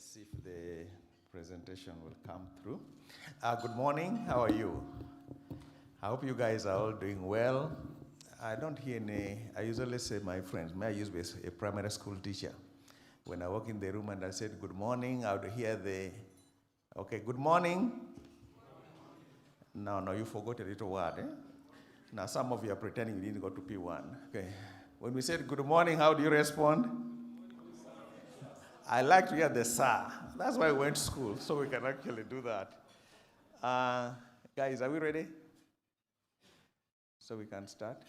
Let's see if the presentation will come through. Good morning, how are you? I hope you guys are all doing well. I don't hear any, I usually say my friends, I used to be a primary school teacher. When I walk in the room and I said good morning, I would hear okay, good morning. No, you forgot a little word. Now some of you are pretending you didn't go to P1. Okay. When we said good morning, how do you respond? I like to hear the sir. That's why I went to school, so we can actually do that. Guys, are we ready? So we can start?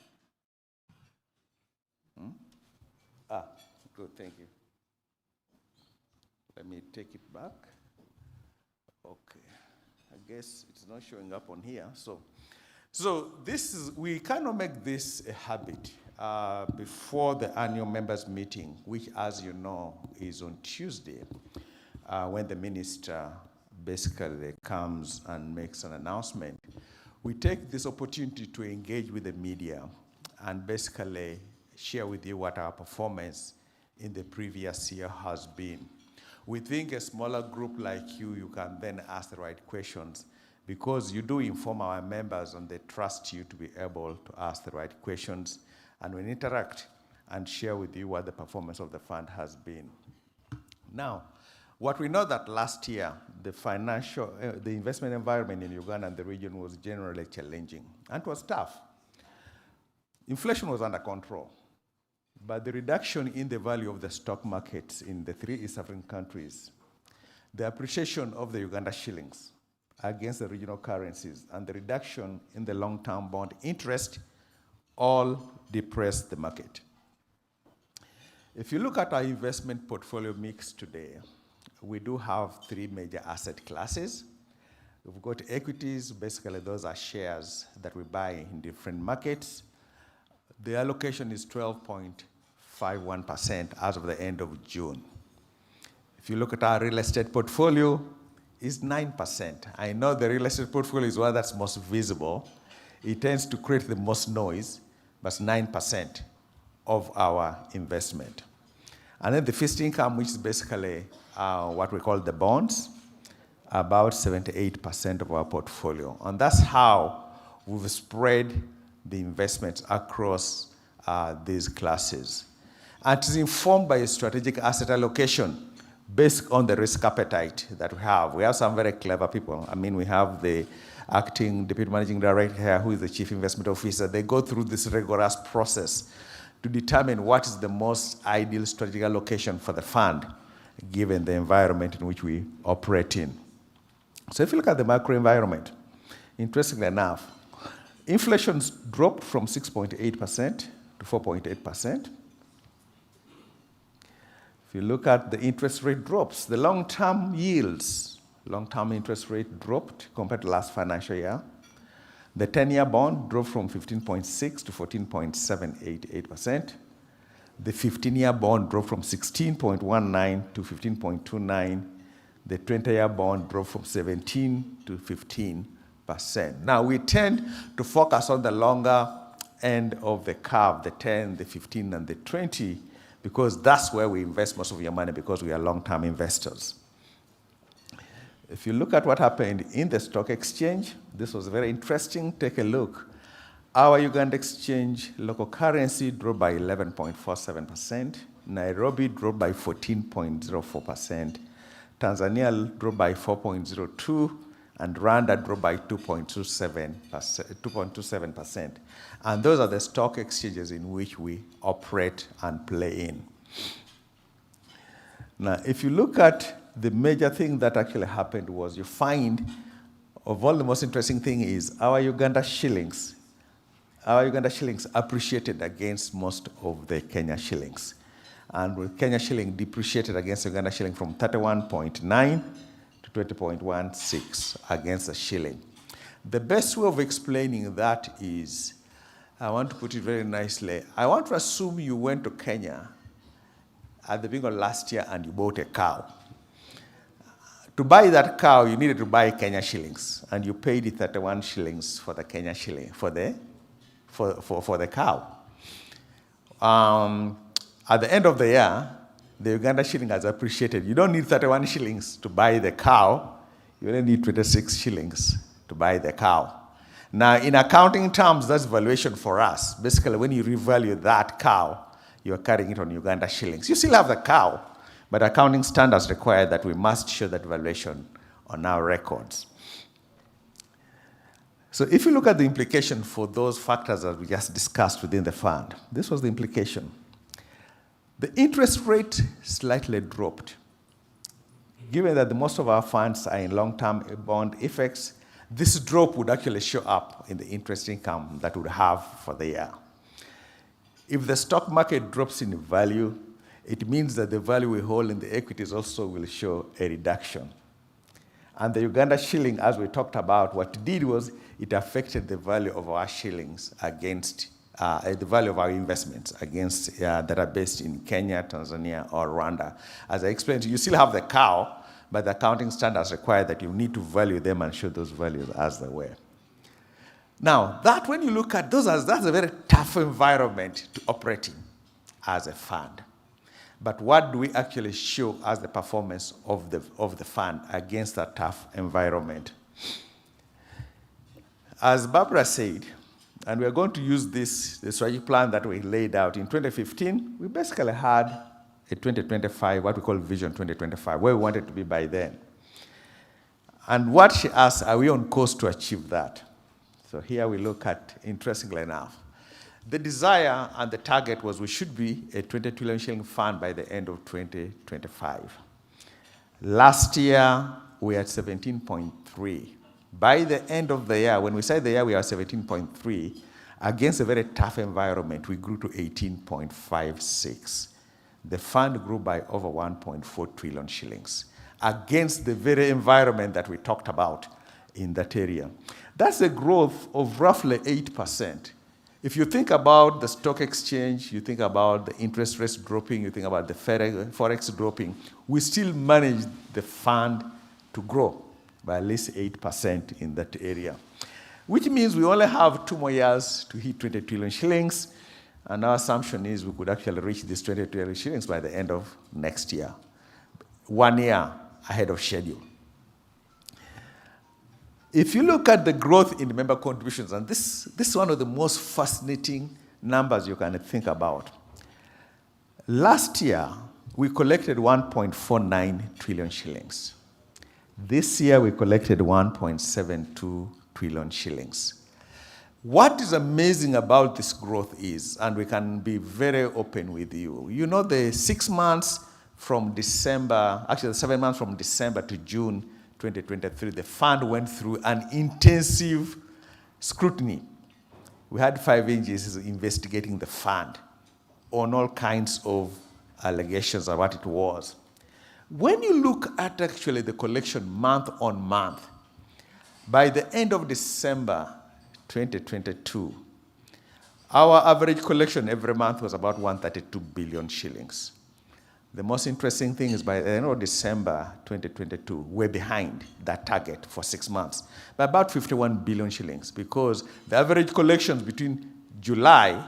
Good, thank you. Let me take it back. Okay, I guess it's not showing up on here. So we cannot make this a habit before the annual members meeting, which, as you know, is on Tuesday, when the minister basically comes and makes an announcement. We take this opportunity to engage with the media and basically share with you what our performance in the previous year has been. We think a smaller group like you can then ask the right questions, because you do inform our members and they trust you to be able to ask the right questions, and we interact and share with you what the performance of the fund has been. Now, what we know that last year, the investment environment in Uganda and the region was generally challenging, and it was tough. Inflation was under control, but the reduction in the value of the stock markets in the 3 East African countries, the appreciation of the Uganda shillings against the regional currencies, and the reduction in the long-term bond interest all depressed the market. If you look at our investment portfolio mix today, we do have 3 major asset classes. We've got equities, basically those are shares that we buy in different markets. The allocation is 12.51% as of the end of June. If you look at our real estate portfolio, it's 9%. I know the real estate portfolio is one that's most visible. It tends to create the most noise, but it's 9% of our investment. And then the fixed income, which is basically what we call the bonds, about 78% of our portfolio. And that's how we've spread the investments across these classes. And it is informed by a strategic asset allocation based on the risk appetite that we have. We have some very clever people. I mean, we have the acting deputy managing director here, who is the chief investment officer. They go through this rigorous process to determine what is the most ideal strategic allocation for the fund, given the environment in which we operate in. So if you look at the macro environment, interestingly enough, inflation's dropped from 6.8% to 4.8%. If you look at the interest rate drops, the long-term yields, long-term interest rate dropped compared to last financial year. The 10-year bond dropped from 15.6 to 14.788%. The 15-year bond dropped from 16.19 to 15.29. The 20-year bond dropped from 17 to 15%. Now, we tend to focus on the longer end of the curve, the 10, the 15, and the 20, because that's where we invest most of your money, because we are long-term investors. If you look at what happened in the stock exchange, this was very interesting. Take a look. Our Uganda exchange local currency dropped by 11.47%. Nairobi dropped by 14.04%. Tanzania dropped by 4.02%. And Rwanda dropped by 2.27%. And those are the stock exchanges in which we operate and play in. Now, if you look at the major thing that actually happened, was you find, of all, the most interesting thing is our Uganda shillings appreciated against most of the Kenya shillings. And with Kenya shilling depreciated against Uganda shilling from 31.9 to 20.16 against the shilling. The best way of explaining that is, I want to put it very nicely, I want to assume you went to Kenya at the beginning of last year and you bought a cow. To buy that cow, you needed to buy Kenya shillings, and you paid 31 shillings for the Kenya shilling, for the cow. At the end of the year, the Uganda shilling has appreciated. You don't need 31 shillings to buy the cow. You only need 26 shillings to buy the cow. Now, in accounting terms, that's valuation for us. Basically, when you revalue that cow, you're carrying it on Uganda shillings. You still have the cow, but accounting standards require that we must show that valuation on our records. So if you look at the implication for those factors that we just discussed within the fund, this was the implication. The interest rate slightly dropped. Given that most of our funds are in long-term bond effects, this drop would actually show up in the interest income that we would have for the year. If the stock market drops in value, it means that the value we hold in the equities also will show a reduction. And the Uganda shilling, as we talked about, what it did was it affected the value of our shillings against the value of our investments against that are based in Kenya, Tanzania, or Rwanda. As I explained, you still have the cow, but the accounting standards require that you need to value them and show those values as they were. Now, that when you look at those, that's a very tough environment to operate in as a fund. But what do we actually show as the performance of the fund against that tough environment? As Barbara said, and we're going to use the strategic plan that we laid out in 2015, we basically had a 2025, what we call Vision 2025, where we wanted to be by then. And what she asked, are we on course to achieve that? So here we look at, interestingly enough, the desire and the target was we should be a 20 trillion shilling fund by the end of 2025. Last year, we were at 17.3. By the end of the year, when we say the year we are 17.3, against a very tough environment, we grew to 18.56. The fund grew by over 1.4 trillion shillings against the very environment that we talked about in that area. That's a growth of roughly 8%. If you think about the stock exchange, you think about the interest rates dropping, you think about the forex dropping, we still managed the fund to grow by at least 8% in that area, which means we only have 2 more years to hit 20 trillion shillings, and our assumption is we could actually reach this 20 trillion shillings by the end of next year, 1 year ahead of schedule. If you look at the growth in the member contributions, and this is one of the most fascinating numbers you can think about. Last year, we collected 1.49 trillion shillings. This year, we collected 1.72 trillion shillings. What is amazing about this growth is, and we can be very open with you, you know the 6 months from December, actually the 7 months from December to June 2023, the fund went through an intensive scrutiny. We had 5 agencies investigating the fund on all kinds of allegations of what it was. When you look at actually the collection month on month, by the end of December 2022, our average collection every month was about 132 billion shillings. The most interesting thing is by the end of December 2022, we're behind that target for 6 months by about 51 billion shillings, because the average collections between July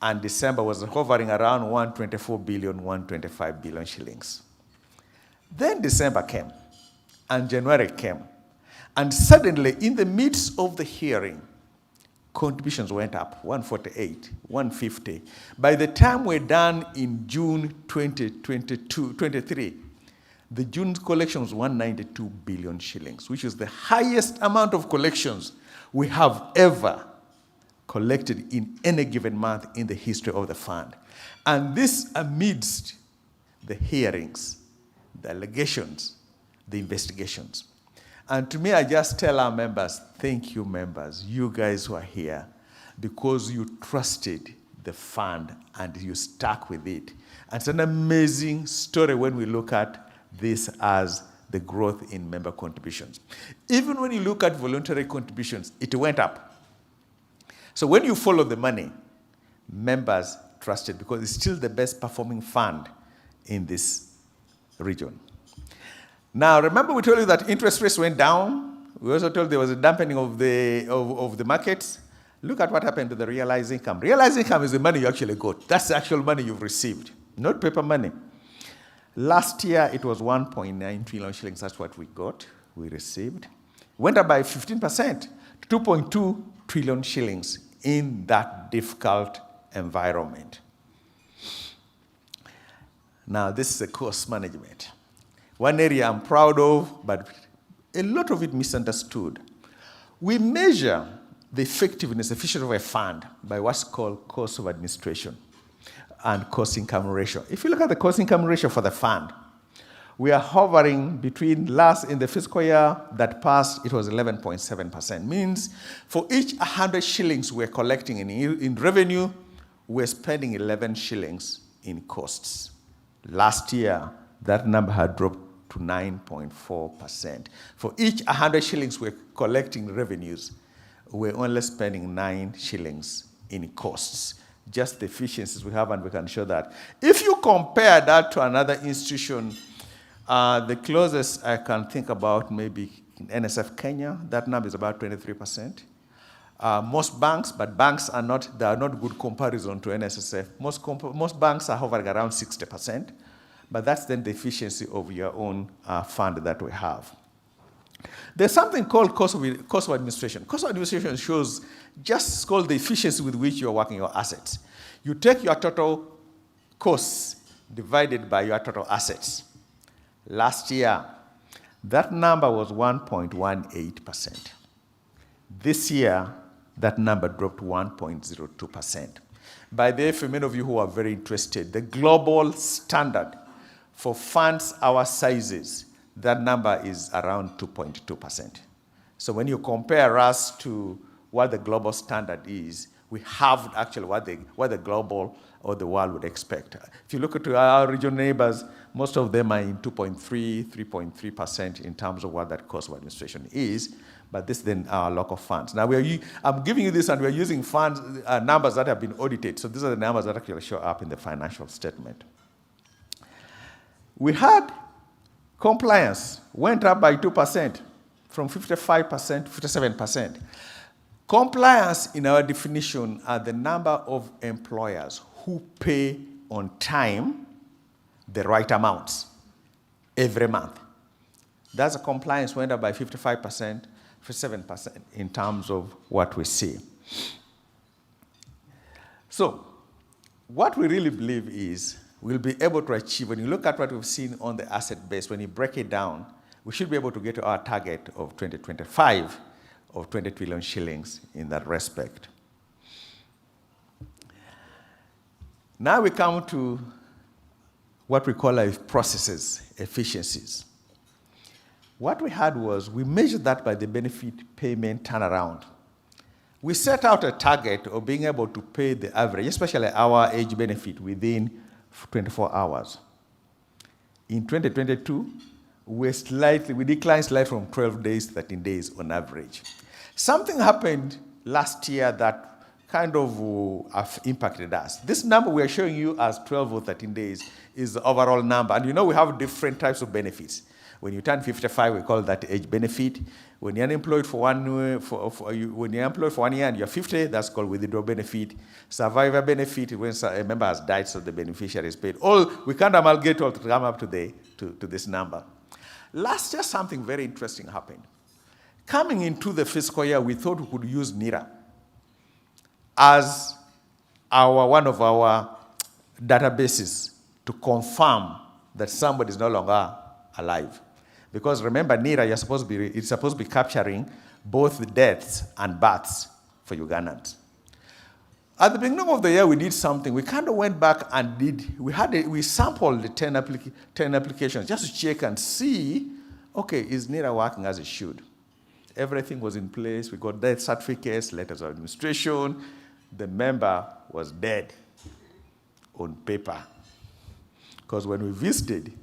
and December was hovering around 124 billion, 125 billion shillings. Then December came, and January came, and suddenly, in the midst of the hearing, contributions went up, 148, 150. By the time we're done in June 2023, the June collection was 192 billion shillings, which is the highest amount of collections we have ever collected in any given month in the history of the fund. And this amidst the hearings, the allegations, the investigations. And to me, I just tell our members, thank you, members, you guys who are here, because you trusted the fund and you stuck with it. And it's an amazing story when we look at this as the growth in member contributions. Even when you look at voluntary contributions, it went up. So when you follow the money, members trusted, because it's still the best performing fund in this region. Now, remember we told you that interest rates went down. We also told there was a dampening of the markets. Look at what happened to the realized income. Realized income is the money you actually got. That's the actual money you've received, not paper money. Last year, it was 1.9 trillion shillings. That's what we received. Went up by 15% to 2.2 trillion shillings in that difficult environment. Now, this is the cost management. One area I'm proud of, but a lot of it misunderstood. We measure the effectiveness, efficiency of a fund by what's called cost of administration and cost-income ratio. If you look at the cost-income ratio for the fund, we are hovering between in the fiscal year that passed, it was 11.7%. Means for each 100 shillings we're collecting in revenue, we're spending 11 shillings in costs. Last year, that number had dropped to 9.4%. For each 100 shillings we're collecting revenues, we're only spending 9 shillings in costs. Just the efficiencies we have, and we can show that. If you compare that to another institution, the closest I can think about maybe in NSSF Kenya, that number is about 23%. Most banks, but banks are not good comparison to NSSF. Most banks are hovering around 60%, but that's then the efficiency of your own fund that we have. There's something called cost of administration. Cost of administration shows just called the efficiency with which you're working your assets. You take your total costs divided by your total assets. Last year, that number was 1.18%. This year, that number dropped to 1.02%. By the way, for many of you who are very interested, the global standard for funds our sizes, that number is around 2.2%. So when you compare us to what the global standard is, we have actually what the global or the world would expect. If you look at our regional neighbors, most of them are in 3.3% in terms of what that cost of administration is, but this then our local funds. Now I'm giving you this, and we're using funds numbers that have been audited. So these are the numbers that actually show up in the financial statement. We had compliance went up by 2%, from 55% to 57%. Compliance, in our definition, are the number of employers who pay on time the right amounts every month. That's a compliance went up by 55%, 57% in terms of what we see. So what we really believe is we'll be able to achieve, when you look at what we've seen on the asset base, when you break it down, we should be able to get to our target of 2025 of 20 trillion shillings in that respect. Now we come to what we call processes, efficiencies. What we had was, we measured that by the benefit payment turnaround. We set out a target of being able to pay the average, especially our age benefit, within 24 hours. In 2022, we declined slightly from 12 days to 13 days on average. Something happened last year that kind of impacted us. This number we are showing you as 12 or 13 days is the overall number. And you know we have different types of benefits. When you turn 55, we call that age benefit. When you're unemployed for 1 year, when you're employed for 1 year and you're 50, that's called withdrawal benefit. Survivor benefit, when a member has died, so the beneficiary is paid. We can't amalgate all to come up to this number. Last year, something very interesting happened. Coming into the fiscal year, we thought we could use NIRA as one of our databases to confirm that somebody is no longer alive. Because remember, NIRA, it's supposed to be capturing both deaths and births for Ugandans. At the beginning of the year, we did something. We kind of went back and we sampled the 10 applications just to check and see, okay, is NIRA working as it should? Everything was in place. We got death certificates, letters of administration. The member was dead on paper. Because when we visited,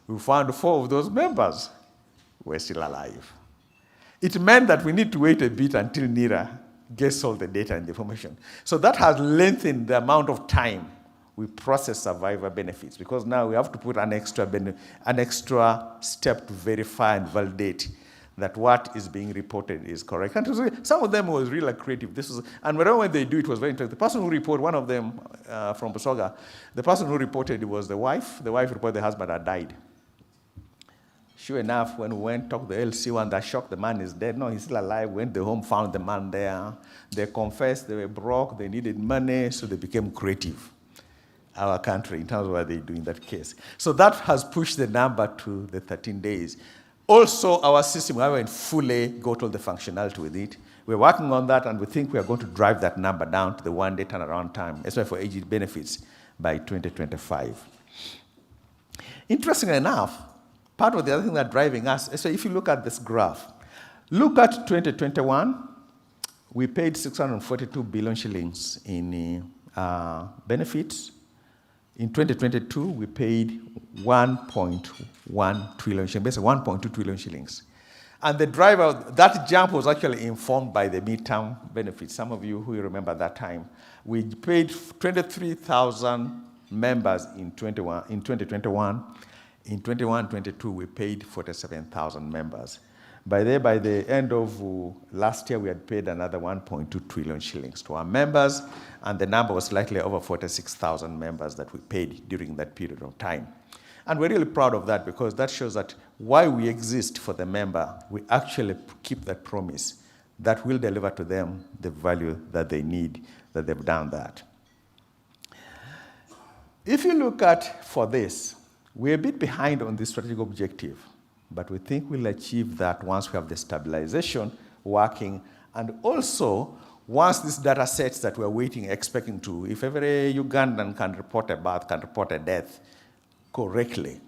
we found 4 of those members were still alive. It meant that we need to wait a bit until NIRA gets all the data and the information. So that has lengthened the amount of time we process survivor benefits, because now we have to put an extra step to verify and validate that what is being reported is correct. And some of them was really creative. And whenever they do, it was very interesting. The person who reported, one of them from Busoga, the person who reported it was the wife. The wife reported the husband had died. Sure enough, when we went to talk to the LC1, that shocked, the man is dead. No, he's still alive. Went to home, found the man there. They confessed they were broke, they needed money, so they became creative. Our country, in terms of what they do in that case. So that has pushed the number to the 13 days. Also, our system, we haven't fully got all the functionality with it. We're working on that, and we think we are going to drive that number down to the one-day turnaround time, especially for aged benefits, by 2025. Interestingly enough, part of the other thing that's driving us, so if you look at this graph, look at 2021, we paid 642 billion shillings in benefits. In 2022, we paid 1.1 trillion shillings, basically 1.2 trillion shillings. And the driver, that jump was actually informed by the midterm benefits. Some of you who remember that time. We paid 23,000 members in 2021. In 21-22, we paid 47,000 members. By the end of last year, we had paid another 1.2 trillion shillings to our members, and the number was slightly over 46,000 members that we paid during that period of time. And we're really proud of that because that shows that while we exist for the member, we actually keep that promise that we'll deliver to them the value that they need, that they've done that. If you look at for this, we're a bit behind on this strategic objective, but we think we'll achieve that once we have the stabilization working, and also once these data sets that we're waiting, expecting to, if every Ugandan can report a birth, can report a death correctly,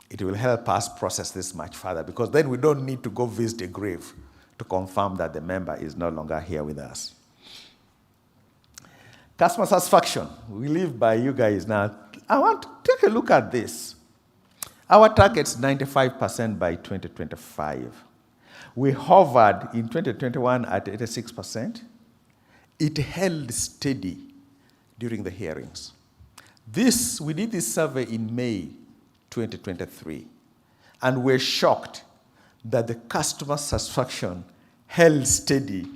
it will help us process this much further, because then we don't need to go visit a grave to confirm that the member is no longer here with us. Customer satisfaction, we live by you guys now. I want to take a look at this. Our target's 95% by 2025. We hovered in 2021 at 86%. It held steady during the hearings. We did this survey in May 2023, and we're shocked that the customer satisfaction held steady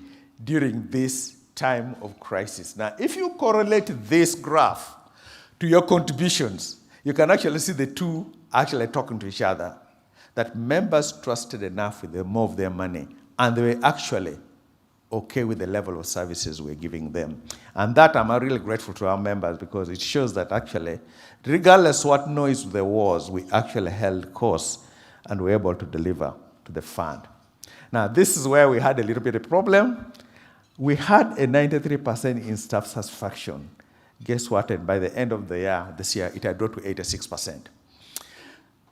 during this time of crisis. Now, if you correlate this graph to your contributions, you can actually see the two actually talking to each other, that members trusted enough with more of their money, and they were actually okay with the level of services we're giving them. And that I'm really grateful to our members, because it shows that actually, regardless what noise there was, we actually held course and were able to deliver to the fund. Now, this is where we had a little bit of a problem. We had a 93% in staff satisfaction. Guess what? And by the end of the year, this year, it had dropped to 86%.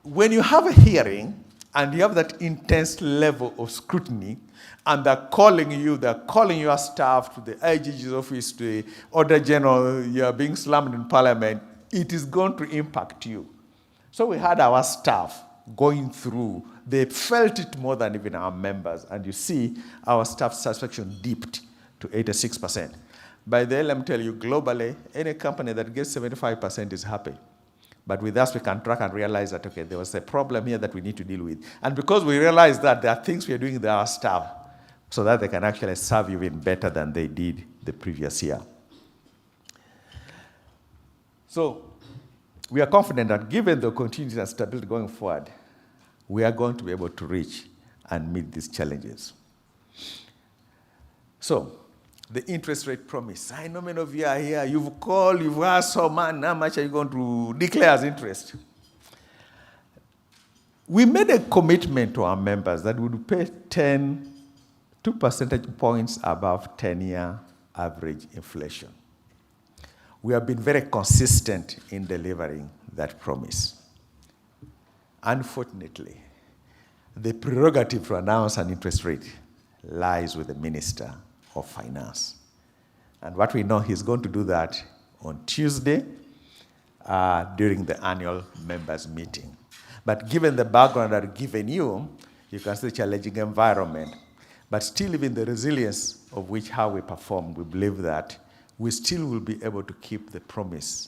When you have a hearing and you have that intense level of scrutiny, and they're calling your staff to the IGG's office, to the Auditor General, you're being slammed in Parliament, it is going to impact you. So we had our staff going through, they felt it more than even our members, and you see our staff satisfaction dipped to 86%. By the way, let me tell you, globally, any company that gets 75% is happy. But with us, we can track and realize that, okay, there was a problem here that we need to deal with. And because we realize that there are things we are doing with our staff so that they can actually serve you even better than they did the previous year. So we are confident that given the continuity and stability going forward, we are going to be able to reach and meet these challenges. So, the interest rate promise. I know many of you are here. You've called, you've asked, so man, how much are you going to declare as interest? We made a commitment to our members that we would pay 2 percentage points above 10-year average inflation. We have been very consistent in delivering that promise. Unfortunately, the prerogative to announce an interest rate lies with the Minister of Finance. And what we know, he's going to do that on Tuesday during the annual members meeting. But given the background I've given you, you can see the challenging environment. But still, even the resilience of which how we perform, we believe that we still will be able to keep the promise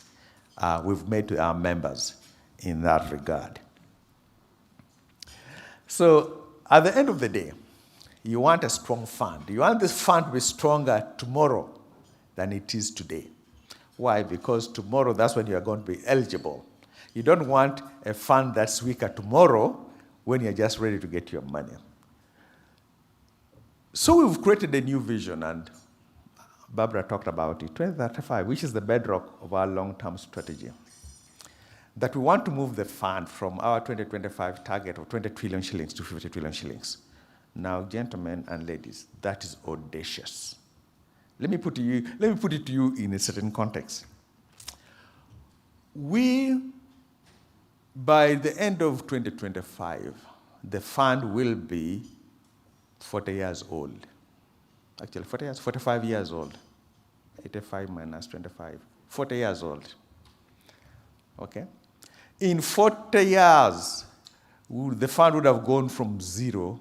we've made to our members in that regard. So At the end of the day, you want a strong fund. You want this fund to be stronger tomorrow than it is today. Why? Because tomorrow, that's when you are going to be eligible. You don't want a fund that's weaker tomorrow when you're just ready to get your money. So we've created a new vision, and Barbara talked about it, 2035, which is the bedrock of our long-term strategy. That we want to move the fund from our 2025 target of 20 trillion shillings to 50 trillion shillings. Now, gentlemen and ladies, that is audacious. Let me put it to you in a certain context. By the end of 2025, the fund will be 40 years old. Actually, 45 years old. 85 minus 25, 40 years old. Okay? In 40 years, the fund would have gone from 0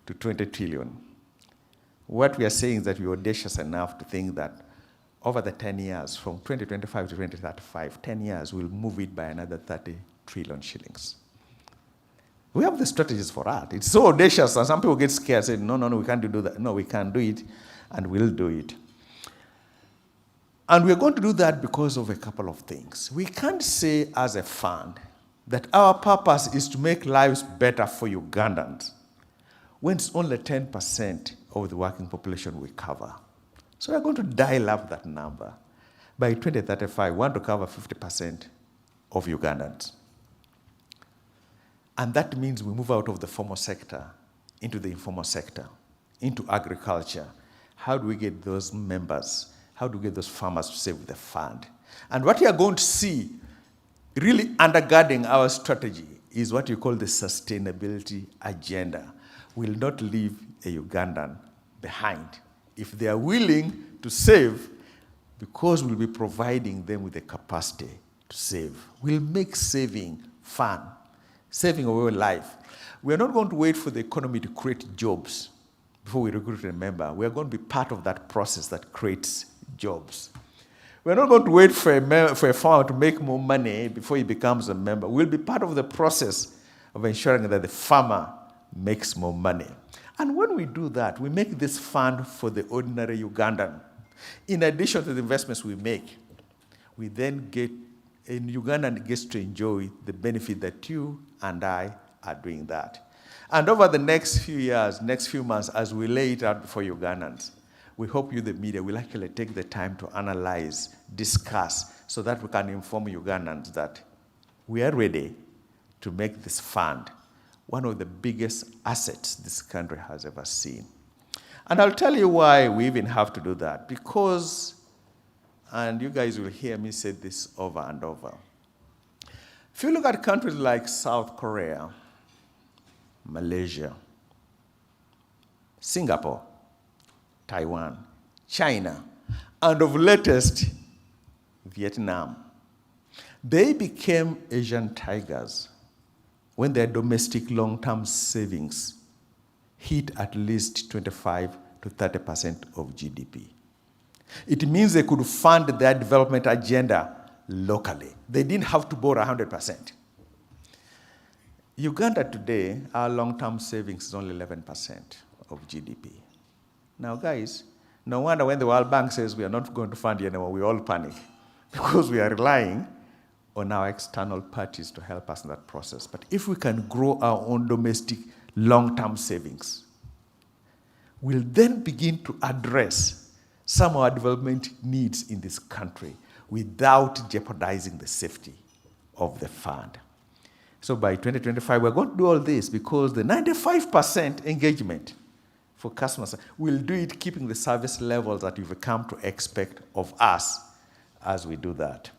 to 20 trillion. What we are saying is that we are audacious enough to think that over the 10 years, from 2025 to 2035, 10 years, we'll move it by another 30 trillion shillings. We have the strategies for that. It's so audacious, and some people get scared, say, no, we can't do that. No, we can do it, and we'll do it. And we're going to do that because of a couple of things. We can't say as a fund that our purpose is to make lives better for Ugandans when it's only 10% of the working population we cover. So we're going to dial up that number. By 2035, we want to cover 50% of Ugandans. And that means we move out of the formal sector into the informal sector, into agriculture. How do we get those members? How do we get those farmers to save the fund? And what you are going to see really undergirding our strategy is what you call the sustainability agenda. We'll not leave a Ugandan behind. If they are willing to save, because we'll be providing them with the capacity to save, we'll make saving fun, saving our life. We're not going to wait for the economy to create jobs before we recruit a member. We're going to be part of that process that creates jobs. We're not going to wait for a farmer to make more money before he becomes a member. We'll be part of the process of ensuring that the farmer makes more money. And when we do that, we make this fund for the ordinary Ugandan. In addition to the investments we make, we then get, a Ugandan gets to enjoy the benefit that you and I are doing that. And over the next few years, next few months, as we lay it out for Ugandans, we hope you, the media, will actually take the time to analyze, discuss, so that we can inform Ugandans that we are ready to make this fund one of the biggest assets this country has ever seen. And I'll tell you why we even have to do that. Because, and you guys will hear me say this over and over, if you look at countries like South Korea, Malaysia, Singapore, Taiwan, China, and of latest, Vietnam, they became Asian tigers when their domestic long-term savings hit at least 25 to 30% of GDP. It means they could fund their development agenda locally. They didn't have to borrow 100%. Uganda today, our long-term savings is only 11% of GDP. Now, guys, no wonder when the World Bank says we are not going to fund you anymore, we all panic, because we are relying on our external parties to help us in that process. But if we can grow our own domestic long-term savings, we'll then begin to address some of our development needs in this country without jeopardizing the safety of the fund. So by 2025, we're going to do all this because the 95% engagement for customers, we'll do it keeping the service levels that you've come to expect of us as we do that.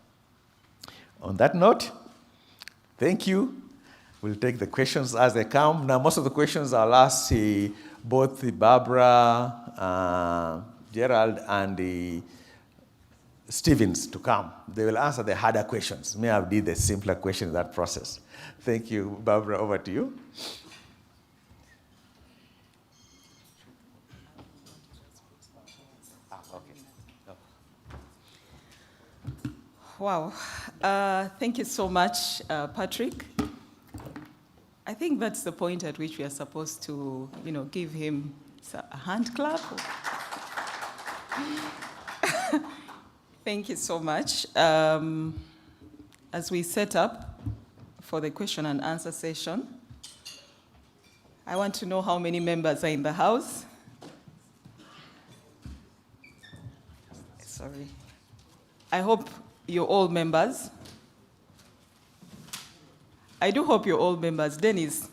On that note, thank you. We'll take the questions as they come. Now, most of the questions I'll ask both Barbara, Gerald, and Stevens to come. They will answer the harder questions. Me, I've did the simpler question in that process. Thank you. Barbara, over to you. Wow. Thank you so much, Patrick. I think that's the point at which we are supposed to, give him a hand clap. Thank you so much. As we set up for the question and answer session, I want to know how many members are in the house. Sorry. I hope you're all members. I do hope you're all members. Dennis,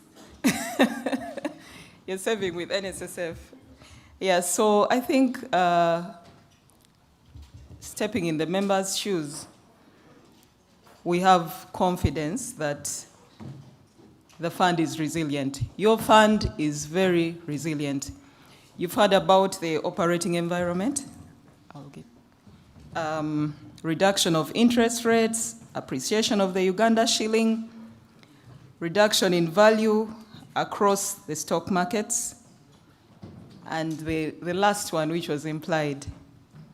you're serving with NSSF. Yeah, so I think stepping in the members' shoes, we have confidence that the fund is resilient. Your fund is very resilient. You've heard about the operating environment. Reduction of interest rates, appreciation of the Uganda shilling, reduction in value across the stock markets, and the last one, which was implied,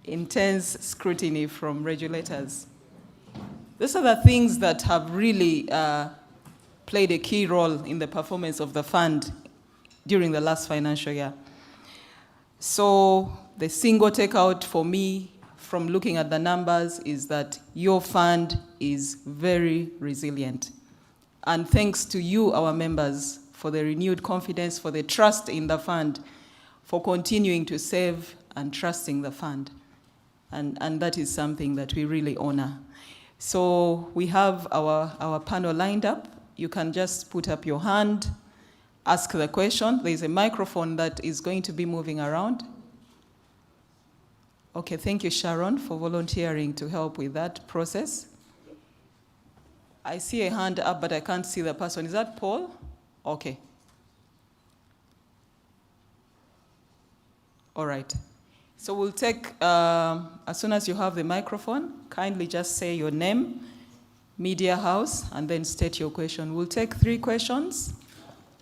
intense scrutiny from regulators. These are the things that have really played a key role in the performance of the fund during the last financial year. So the single takeout for me from looking at the numbers is that your fund is very resilient. And thanks to you, our members, for the renewed confidence, for the trust in the fund, for continuing to save and trusting the fund. And that is something that we really honor. So we have our panel lined up. You can just put up your hand, ask the question. There's a microphone that is going to be moving around. Okay, thank you, Sharon, for volunteering to help with that process. I see a hand up, but I can't see the person. Is that Paul? Okay. All right. So we'll take, as soon as you have the microphone, kindly just say your name, media house, and then state your question. We'll take 3 questions,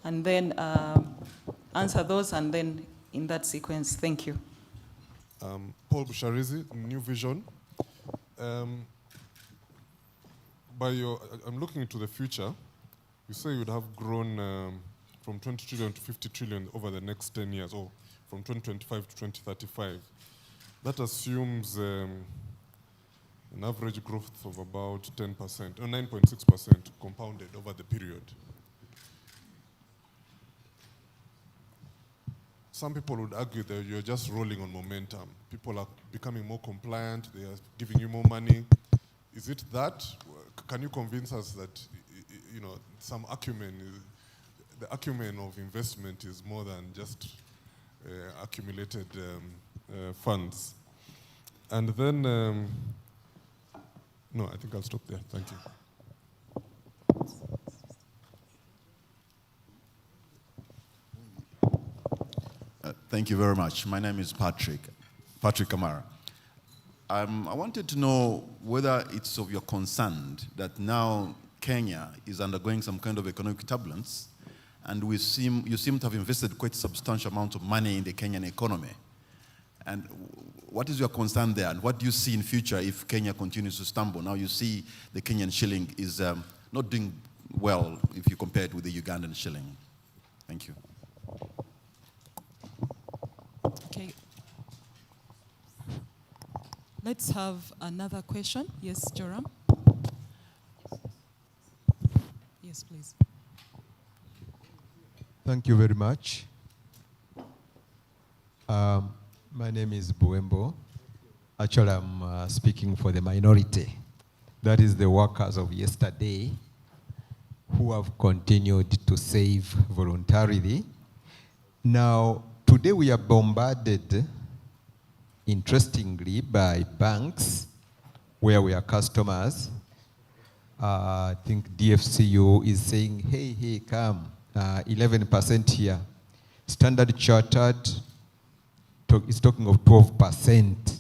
and then answer those, and then in that sequence. Thank you. Paul Busharizi, New Vision. I'm looking into the future. You say you'd have grown from 20 trillion to 50 trillion over the next 10 years, or from 2025 to 2035. That assumes an average growth of about 10%, or 9.6% compounded over the period. Some people would argue that you're just rolling on momentum. People are becoming more compliant, they are giving you more money. Is it that? Can you convince us that, some acumen, the acumen of investment is more than just accumulated funds? And then, no, I think I'll stop there. Thank you. Thank you very much. My name is Patrick Kamara. I wanted to know whether it's of your concern that now Kenya is undergoing some kind of economic turbulence, and you seem to have invested quite a substantial amount of money in the Kenyan economy. And what is your concern there, and what do you see in future if Kenya continues to stumble? Now you see the Kenyan shilling is not doing well if you compare it with the Ugandan shilling. Thank you. Okay. Let's have another question. Yes, Joram? Yes, please. Thank you very much. My name is Buembo. Actually, I'm speaking for the minority. That is the workers of yesterday who have continued to save voluntarily. Now, today we are bombarded, interestingly, by banks where we are customers. I think DFCU is saying, hey, come, 11% here. Standard Chartered is talking of 12%.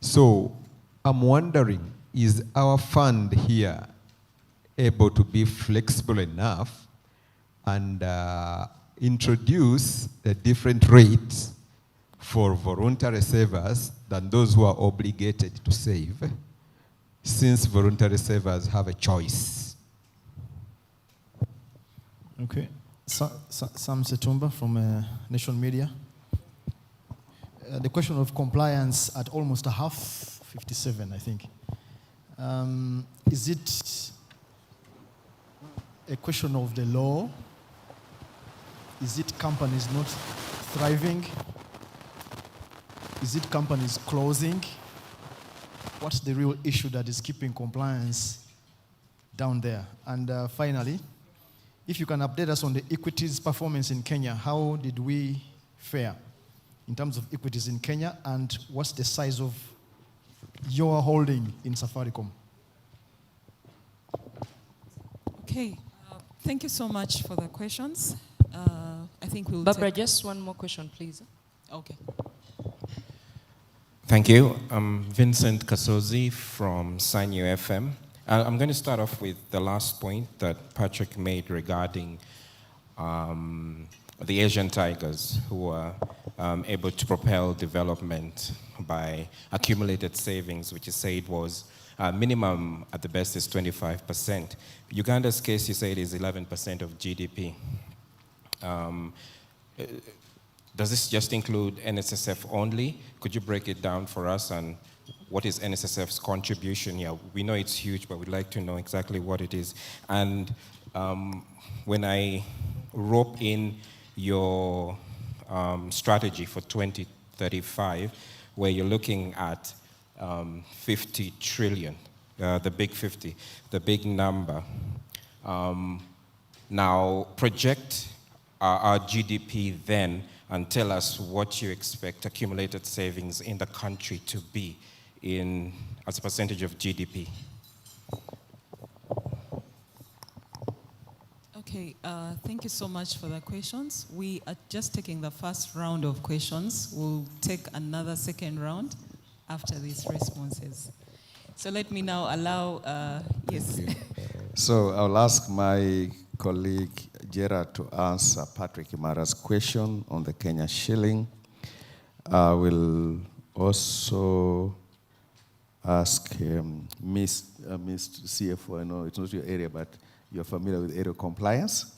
So I'm wondering, is our fund here able to be flexible enough and introduce a different rate for voluntary savers than those who are obligated to save, since voluntary savers have a choice? Okay. Sam Setumba from Nation Media. The question of compliance at almost a half, 57, I think. Is it a question of the law? Is it companies not thriving? Is it companies closing? What's the real issue that is keeping compliance down there? And finally, if you can update us on the equities performance in Kenya, how did we fare in terms of equities in Kenya, and what's the size of your holding in Safaricom? Okay, thank you so much for the questions. I think we'll Barbara, take... just one more question, please. Okay. Thank you. I'm Vincent Kasozi from Sanyo FM. I'm going to start off with the last point that Patrick made regarding the Asian tigers who are able to propel development by accumulated savings, which you said was minimum at the best is 25%. Uganda's case, you said, is 11% of GDP. Does this just include NSSF only? Could you break it down for us, and what is NSSF's contribution here? We know it's huge, but we'd like to know exactly what it is. And when I rope in your strategy for 2035, where you're looking at 50 trillion, the big 50, the big number. Now project our GDP then and tell us what you expect accumulated savings in the country to be as a percentage of GDP. Okay, thank you so much for the questions. We are just taking the first round of questions. We'll take another second round after these responses. So let me now allow, yes. So I'll ask my colleague Gerard to answer Patrick Imara's question on the Kenya shilling. I will also ask Ms. CFO, I know it's not your area, but you're familiar with area compliance,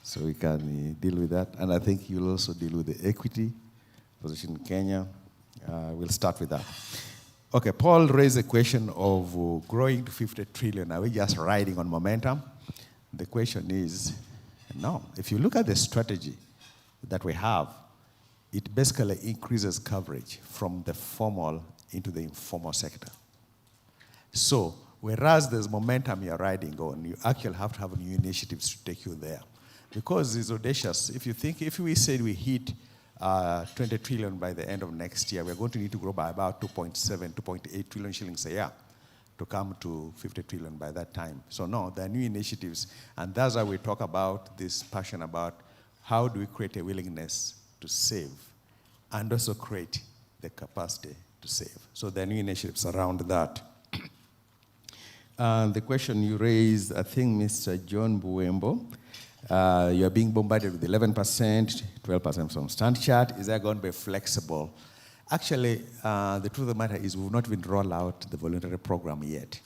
so we can deal with that. And I think you'll also deal with the equity position in Kenya. We'll start with that. Okay, Paul raised the question of growing to 50 trillion. Are we just riding on momentum? The question is, no. If you look at the strategy that we have, it basically increases coverage from the formal into the informal sector. So, whereas there's momentum you're riding on, you actually have to have new initiatives to take you there. Because it's audacious. If we said we hit 20 trillion by the end of next year, we're going to need to grow by about 2.7, 2.8 trillion shillings a year to come to 50 trillion by that time. So no, there are new initiatives, and that's why we talk about this passion about how do we create a willingness to save and also create the capacity to save. So there are new initiatives around that. The question you raised, I think Mr. John Buembo, you're being bombarded with 11%, 12% from Standard Chart. Is that going to be flexible? Actually, the truth of the matter is we've not even rolled out the voluntary program yet.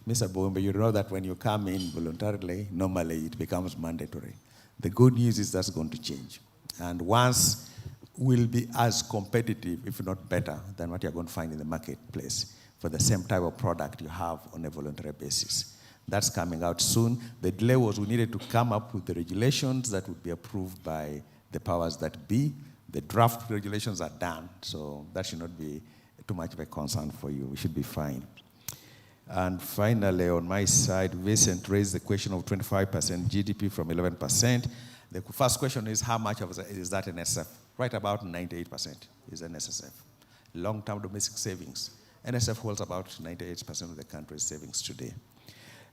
Mr. Buembo, you know that when you come in voluntarily, normally it becomes mandatory. The good news is that's going to change. And once we'll be as competitive, if not better, than what you're going to find in the marketplace for the same type of product you have on a voluntary basis. That's coming out soon. The delay was we needed to come up with the regulations that would be approved by the powers that be. The draft regulations are done, so that should not be too much of a concern for you. We should be fine. And finally, on my side, Vincent raised the question of 25% GDP from 11%. The first question is how much of is that NSSF? Right about 98% is NSSF. Long-term domestic savings. NSSF holds about 98% of the country's savings today.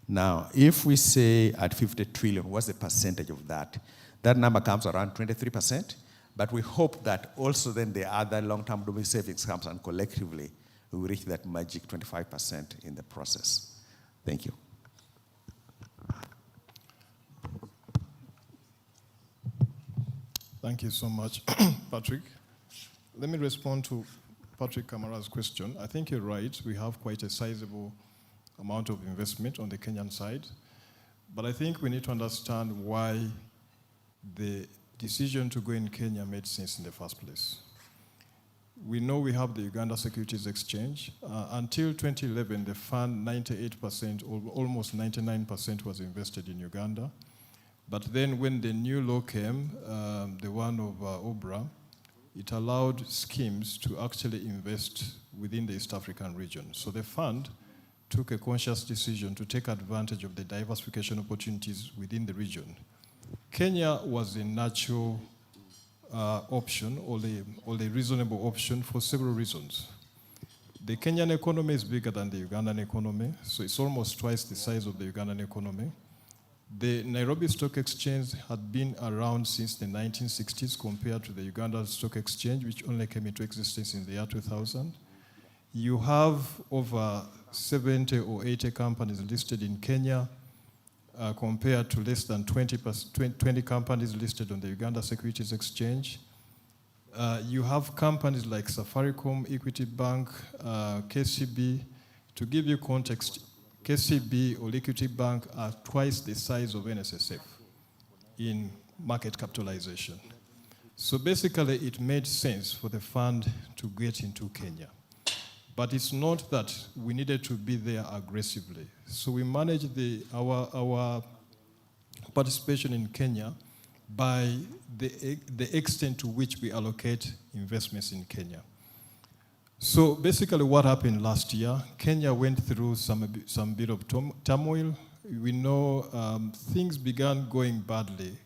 Now, if we say at 50 trillion, what's the percentage of that? That number comes around 23%, but we hope that also then the other long-term domestic savings comes and collectively we will reach that magic 25% in the process. Thank you. Thank you so much, Patrick. Let me respond to Patrick Kamara's question. I think you're right. We have quite a sizable amount of investment on the Kenyan side. But I think we need to understand why the decision to go in Kenya made sense in the first place. We know we have the Uganda Securities Exchange. Until 2011, the fund, 98%, or almost 99% was invested in Uganda. But then when the new law came, the one of OBRA, it allowed schemes to actually invest within the East African region. So the fund took a conscious decision to take advantage of the diversification opportunities within the region. Kenya was a natural option, or a reasonable option, for several reasons. The Kenyan economy is bigger than the Ugandan economy, so it's almost twice the size of the Ugandan economy. The Nairobi Stock Exchange had been around since the 1960s compared to the Uganda Stock Exchange, which only came into existence in the year 2000. You have over 70 or 80 companies listed in Kenya, compared to less than 20 companies listed on the Uganda Securities Exchange. You have companies like Safaricom, Equity Bank, KCB. To give you context, KCB or Equity Bank are twice the size of NSSF in market capitalization. So basically, it made sense for the fund to get into Kenya. But it's not that we needed to be there aggressively. So we managed our participation in Kenya by the extent to which we allocate investments in Kenya. So basically what happened last year, Kenya went through some bit of turmoil. We know things began going badly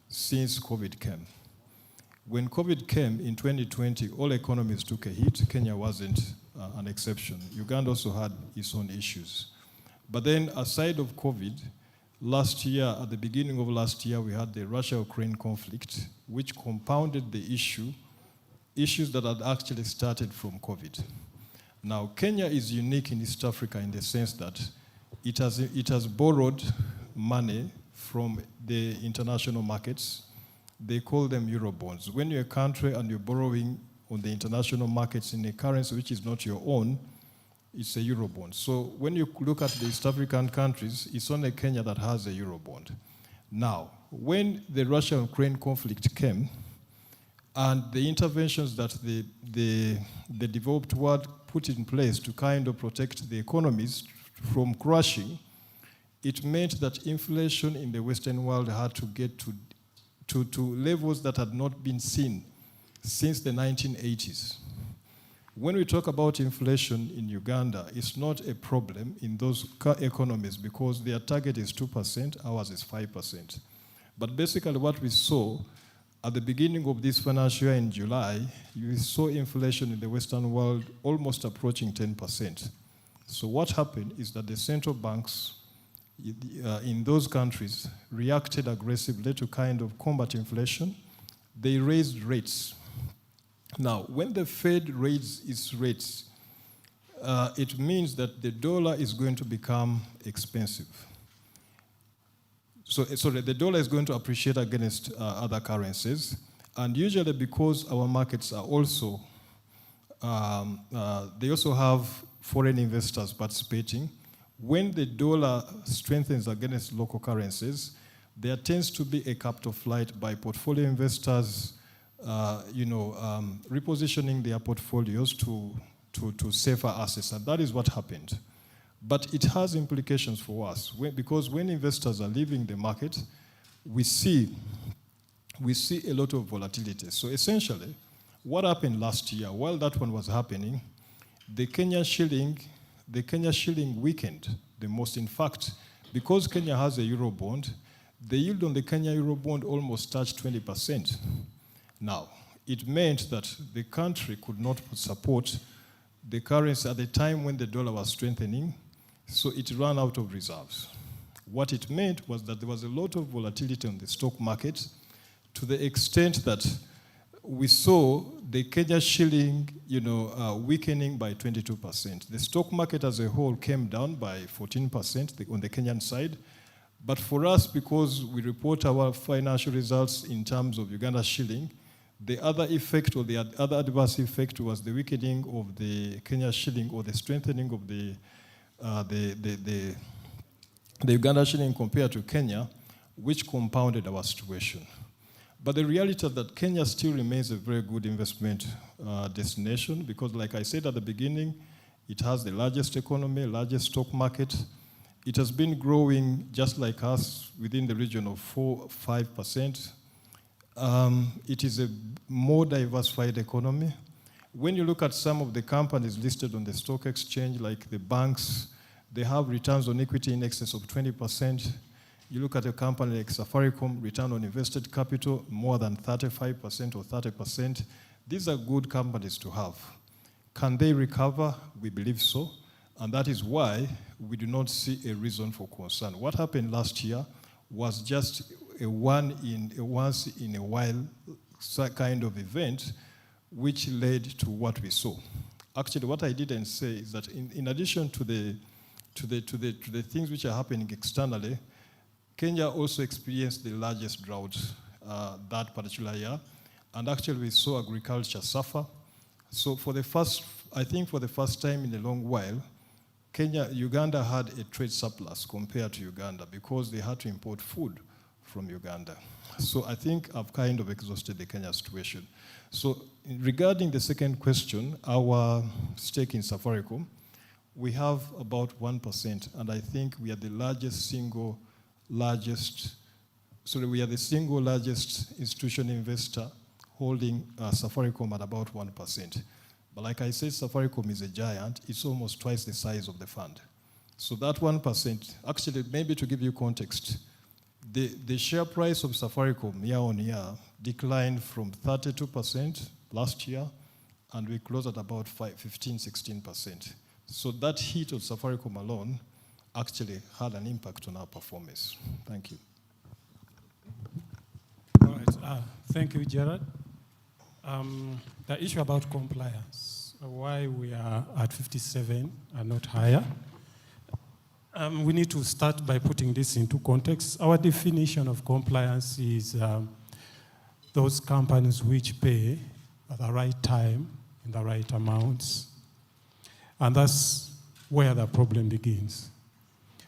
since COVID came. When COVID came in 2020, all economies took a hit. Kenya wasn't an exception. Uganda also had its own issues. But then aside of COVID, last year, at the beginning of last year, we had the Russia-Ukraine conflict, which compounded the issues that had actually started from COVID. Now, Kenya is unique in East Africa in the sense that it has borrowed money from the international markets. They call them Eurobonds. When you're a country and you're borrowing on the international markets in a currency which is not your own, it's a Eurobond. So when you look at the East African countries, it's only Kenya that has a Eurobond. Now, when the Russia-Ukraine conflict came, and the interventions that the developed world put in place to kind of protect the economies from crashing, it meant that inflation in the Western world had to get to levels that had not been seen since the 1980s. When we talk about inflation in Uganda, it's not a problem in those economies because their target is 2%, ours is 5%. But basically what we saw at the beginning of this financial year in July, you saw inflation in the Western world almost approaching 10%. So what happened is that the central banks in those countries reacted aggressively to kind of combat inflation. They raised rates. Now, when the Fed raises its rates, it means that the dollar is going to become expensive. So the dollar is going to appreciate against other currencies. And usually because our markets are also, they also have foreign investors participating, when the dollar strengthens against local currencies, there tends to be a capital flight by portfolio investors, repositioning their portfolios to safer assets, and that is what happened. But it has implications for us because when investors are leaving the market, we see a lot of volatility. So essentially, what happened last year, while that one was happening, the Kenya shilling weakened the most. In fact, because Kenya has a Eurobond, the yield on the Kenya Eurobond almost touched 20%. Now, it meant that the country could not support the currency at the time when the dollar was strengthening, so it ran out of reserves. What it meant was that there was a lot of volatility on the stock market to the extent that we saw the Kenya shilling, weakening by 22%. The stock market as a whole came down by 14% on the Kenyan side. But for us, because we report our financial results in terms of Uganda shilling, the other effect or the other adverse effect was the weakening of the Kenya shilling or the strengthening of the Uganda shilling compared to Kenya, which compounded our situation. But the reality is that Kenya still remains a very good investment destination because, like I said at the beginning, it has the largest economy, largest stock market. It has been growing just like us within the region of 4-5%. It is a more diversified economy. When you look at some of the companies listed on the stock exchange, like the banks, they have returns on equity in excess of 20%. You look at a company like Safaricom, return on invested capital, more than 35% or 30%. These are good companies to have. Can they recover? We believe so. And that is why we do not see a reason for concern. What happened last year was just a once in a while kind of event which led to what we saw. Actually, what I didn't say is that in addition to the things which are happening externally, Kenya also experienced the largest drought that particular year, and actually we saw agriculture suffer. So I think for the first time in a long while, Uganda had a trade surplus compared to Uganda because they had to import food from Uganda. So I think I've kind of exhausted the Kenya situation. So regarding the second question, our stake in Safaricom, we have about 1%, and I think we are the single largest institutional investor holding Safaricom at about 1%. But like I said, Safaricom is a giant. It's almost twice the size of the fund. So that 1%, actually, maybe to give you context, the share price of Safaricom year on year declined from 32% last year, and we closed at about 15-16%. So that hit of Safaricom alone actually had an impact on our performance. Thank you. All right. Thank you, Gerard. The issue about compliance, why we are at 57 and not higher, we need to start by putting this into context. Our definition of compliance is those companies which pay at the right time, in the right amounts, and that's where the problem begins.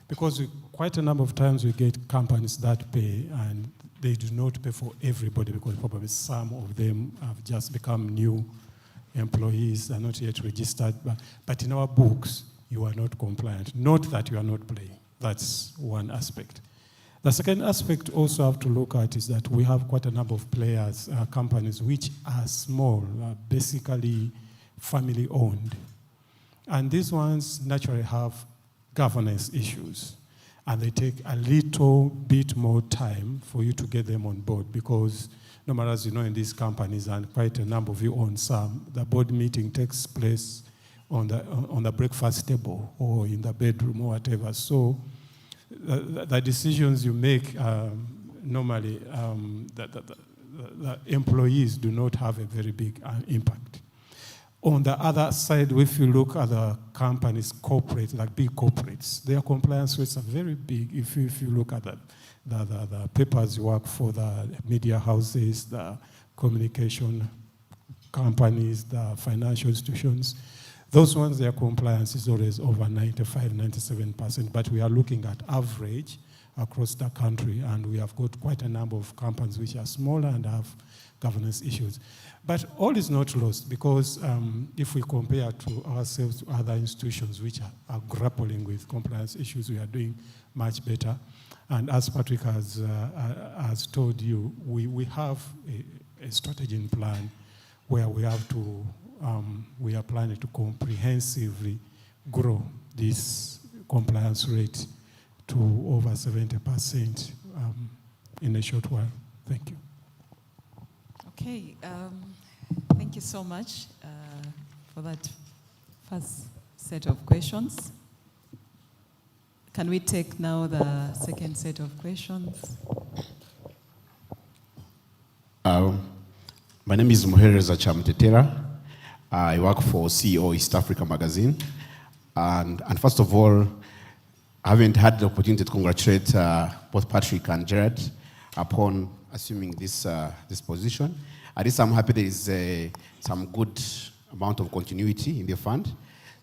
Because quite a number of times we get companies that pay and they do not pay for everybody because probably some of them have just become new employees, are not yet registered, but in our books, you are not compliant. Not that you are not paying. That's one aspect. The second aspect also have to look at is that we have quite a number of players, companies which are small, basically family owned. And these ones naturally have governance issues. And they take a little bit more time for you to get them on board because no matter, as you know, in these companies, and quite a number of you own some, the board meeting takes place on the breakfast table or in the bedroom or whatever. So the decisions you make, normally, the employees do not have a very big impact. On the other side, if you look at the companies, corporate, like big corporates, their compliance rates are very big. If you look at the papers you work for, the media houses, the communication companies, the financial institutions, those ones, their compliance is always over 95-97%, but we are looking at average across the country, and we have got quite a number of companies which are smaller and have governance issues. But all is not lost because if we compare to ourselves to other institutions which are grappling with compliance issues, we are doing much better. And as Patrick has told you, we have a strategy and plan where we have to, we are planning to comprehensively grow this compliance rate to over 70% in a short while. Thank you. Okay, thank you so much for that first set of questions. Can we take now the second set of questions? My name is Muhereza Chamtetera. I work for CEO East Africa Magazine. And first of all, I haven't had the opportunity to congratulate both Patrick and Gerard upon assuming this position. At least I'm happy there is some good amount of continuity in the fund.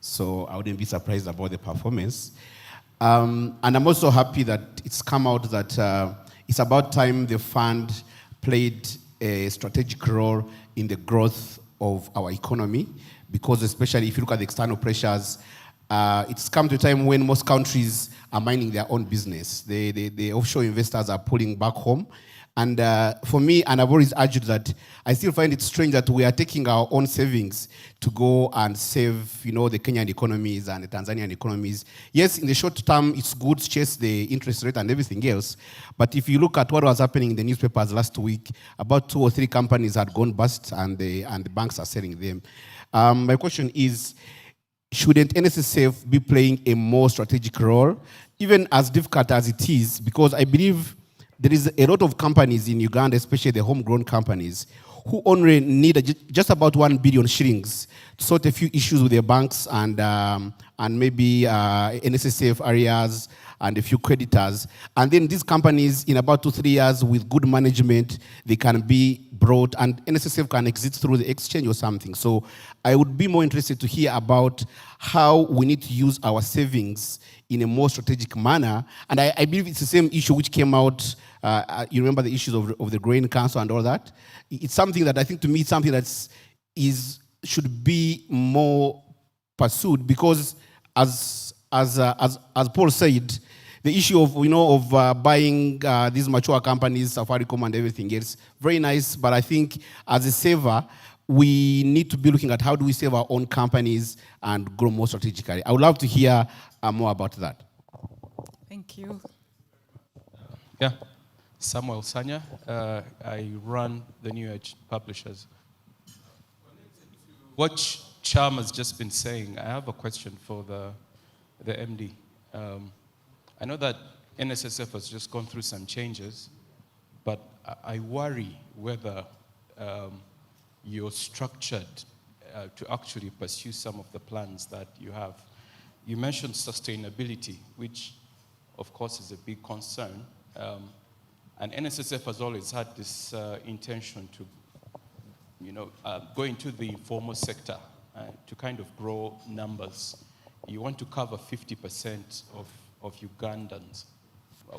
So I wouldn't be surprised about the performance. And I'm also happy that it's come out that it's about time the fund played a strategic role in the growth of our economy, because especially if you look at the external pressures, it's come to a time when most countries are minding their own business. The offshore investors are pulling back home. And for me, and I've always argued that I still find it strange that we are taking our own savings to go and save, the Kenyan economies and the Tanzanian economies. Yes, in the short term, it's good to chase the interest rate and everything else. But if you look at what was happening in the newspapers last week, about 2 or 3 companies had gone bust, and the banks are selling them. My question is, shouldn't NSSF be playing a more strategic role, even as difficult as it is? Because I believe there is a lot of companies in Uganda, especially the homegrown companies, who only need just about 1 billion shillings to sort a few issues with their banks and maybe NSSF areas and a few creditors. And then these companies, in about 2-3 years, with good management, they can be brought, and NSSF can exit through the exchange or something. So I would be more interested to hear about how we need to use our savings in a more strategic manner. And I believe it's the same issue which came out, you remember the issues of the Grain Council and all that? It's something that I think, to me, it's something that should be more pursued, because as Paul said, the issue of buying these mature companies, Safaricom and everything else, very nice, but I think as a saver, we need to be looking at how do we save our own companies and grow more strategically. I would love to hear more about that. Thank you. Yeah, Samuel Sanya. I run the New Age Publishers. What Charm has just been saying, I have a question for the MD. I know that NSSF has just gone through some changes, but I worry whether you're structured to actually pursue some of the plans that you have. You mentioned sustainability, which of course is a big concern. And NSSF has always had this intention to go into the informal sector to kind of grow numbers. You want to cover 50% of Ugandans,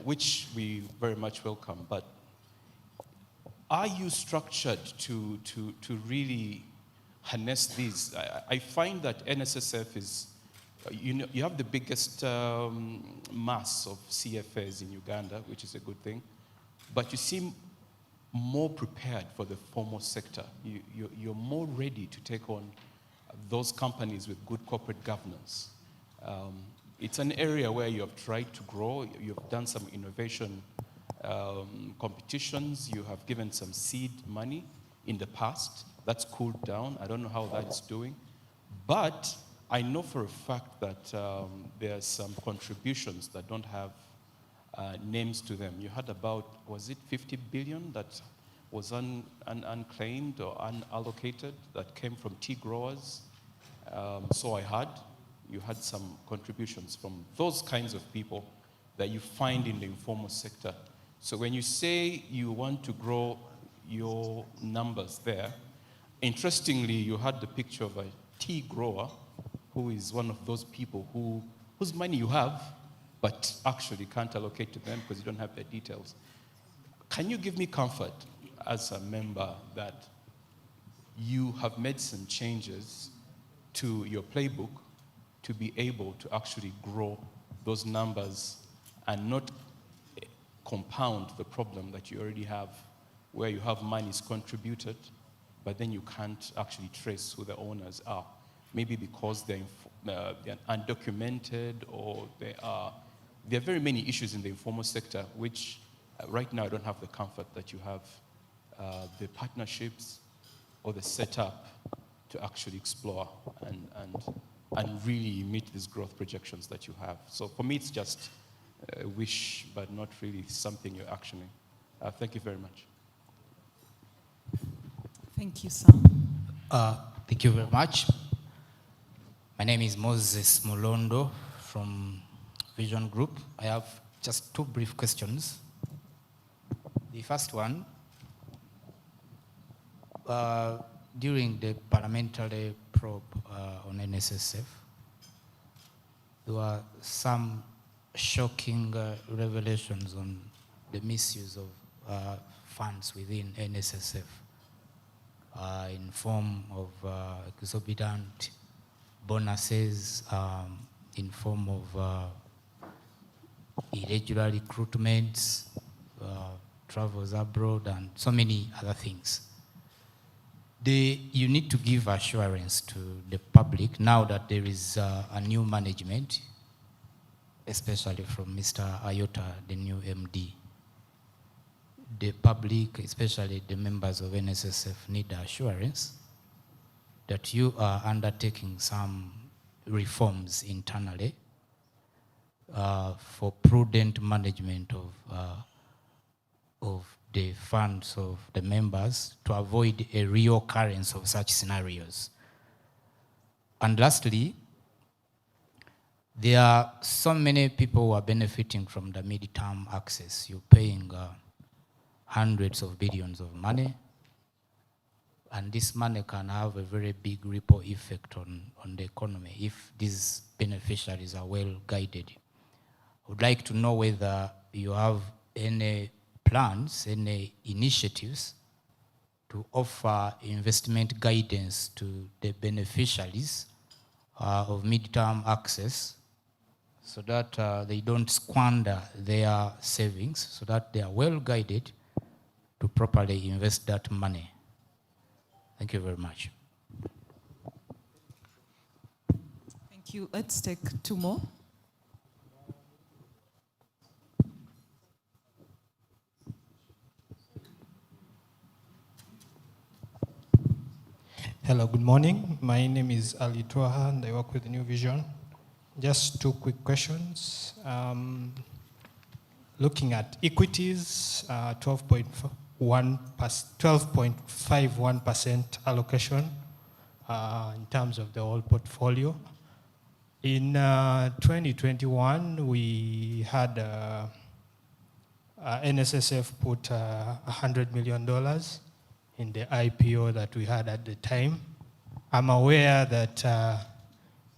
which we very much welcome. But are you structured to really harness these? I find that NSSF is, you have the biggest mass of CFAs in Uganda, which is a good thing, but you seem more prepared for the formal sector. You're more ready to take on those companies with good corporate governance. It's an area where you have tried to grow. You've done some innovation competitions. You have given some seed money in the past. That's cooled down. I don't know how that's doing. But I know for a fact that there are some contributions that don't have names to them. You had about, was it 50 billion that was unclaimed or unallocated that came from tea growers? So I heard you had some contributions from those kinds of people that you find in the informal sector. So when you say you want to grow your numbers there, interestingly, you had the picture of a tea grower who is one of those people whose money you have, but actually can't allocate to them because you don't have their details. Can you give me comfort as a member that you have made some changes to your playbook to be able to actually grow those numbers and not compound the problem that you already have, where you have monies contributed, but then you can't actually trace who the owners are? Maybe because they're undocumented, or there are very many issues in the informal sector, which right now I don't have the comfort that you have the partnerships or the setup to actually explore and really meet these growth projections that you have. So for me, it's just a wish, but not really something you're actioning. Thank you very much. Thank you, Sam. Thank you very much. My name is Moses Molondo from Vision Group. I have just 2 brief questions. The first one, during the parliamentary probe on NSSF, there were some shocking revelations on the misuse of funds within NSSF in form of exorbitant bonuses, in form of irregular recruitments, travels abroad, and so many other things. You need to give assurance to the public now that there is a new management, especially from Mr. Ayota, the new MD. The public, especially the members of NSSF, need assurance that you are undertaking some reforms internally for prudent management of the funds of the members to avoid a reoccurrence of such scenarios. And lastly, there are so many people who are benefiting from the mid-term access. You're paying hundreds of billions of money, and this money can have a very big ripple effect on the economy if these beneficiaries are well guided. I would like to know whether you have any plans, any initiatives to offer investment guidance to the beneficiaries of mid-term access so that they don't squander their savings, so that they are well guided to properly invest that money. Thank you very much. Thank you. Let's take two more. Hello, good morning. My name is Ali Tuaha and I work with New Vision. Just two quick questions. Looking at equities, 12.51% allocation in terms of the whole portfolio. In 2021, we had NSSF put $100 million in the IPO that we had at the time. I'm aware that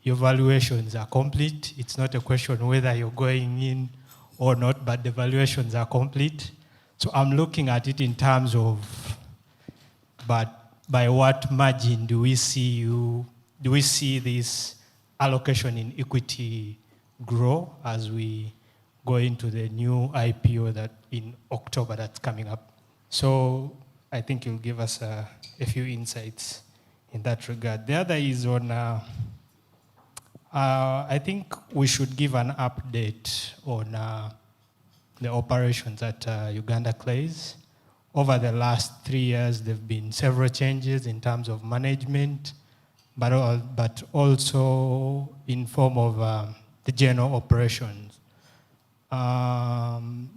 your valuations are complete. It's not a question whether you're going in or not, but the valuations are complete. So I'm looking at it in terms of, but by what margin do we see this allocation in equity grow as we go into the new IPO that in October that's coming up? So I think you'll give us a few insights in that regard. The other is on, I think we should give an update on the operations at Uganda Clays. Over the last 3 years, there have been several changes in terms of management, but also in form of the general operations. In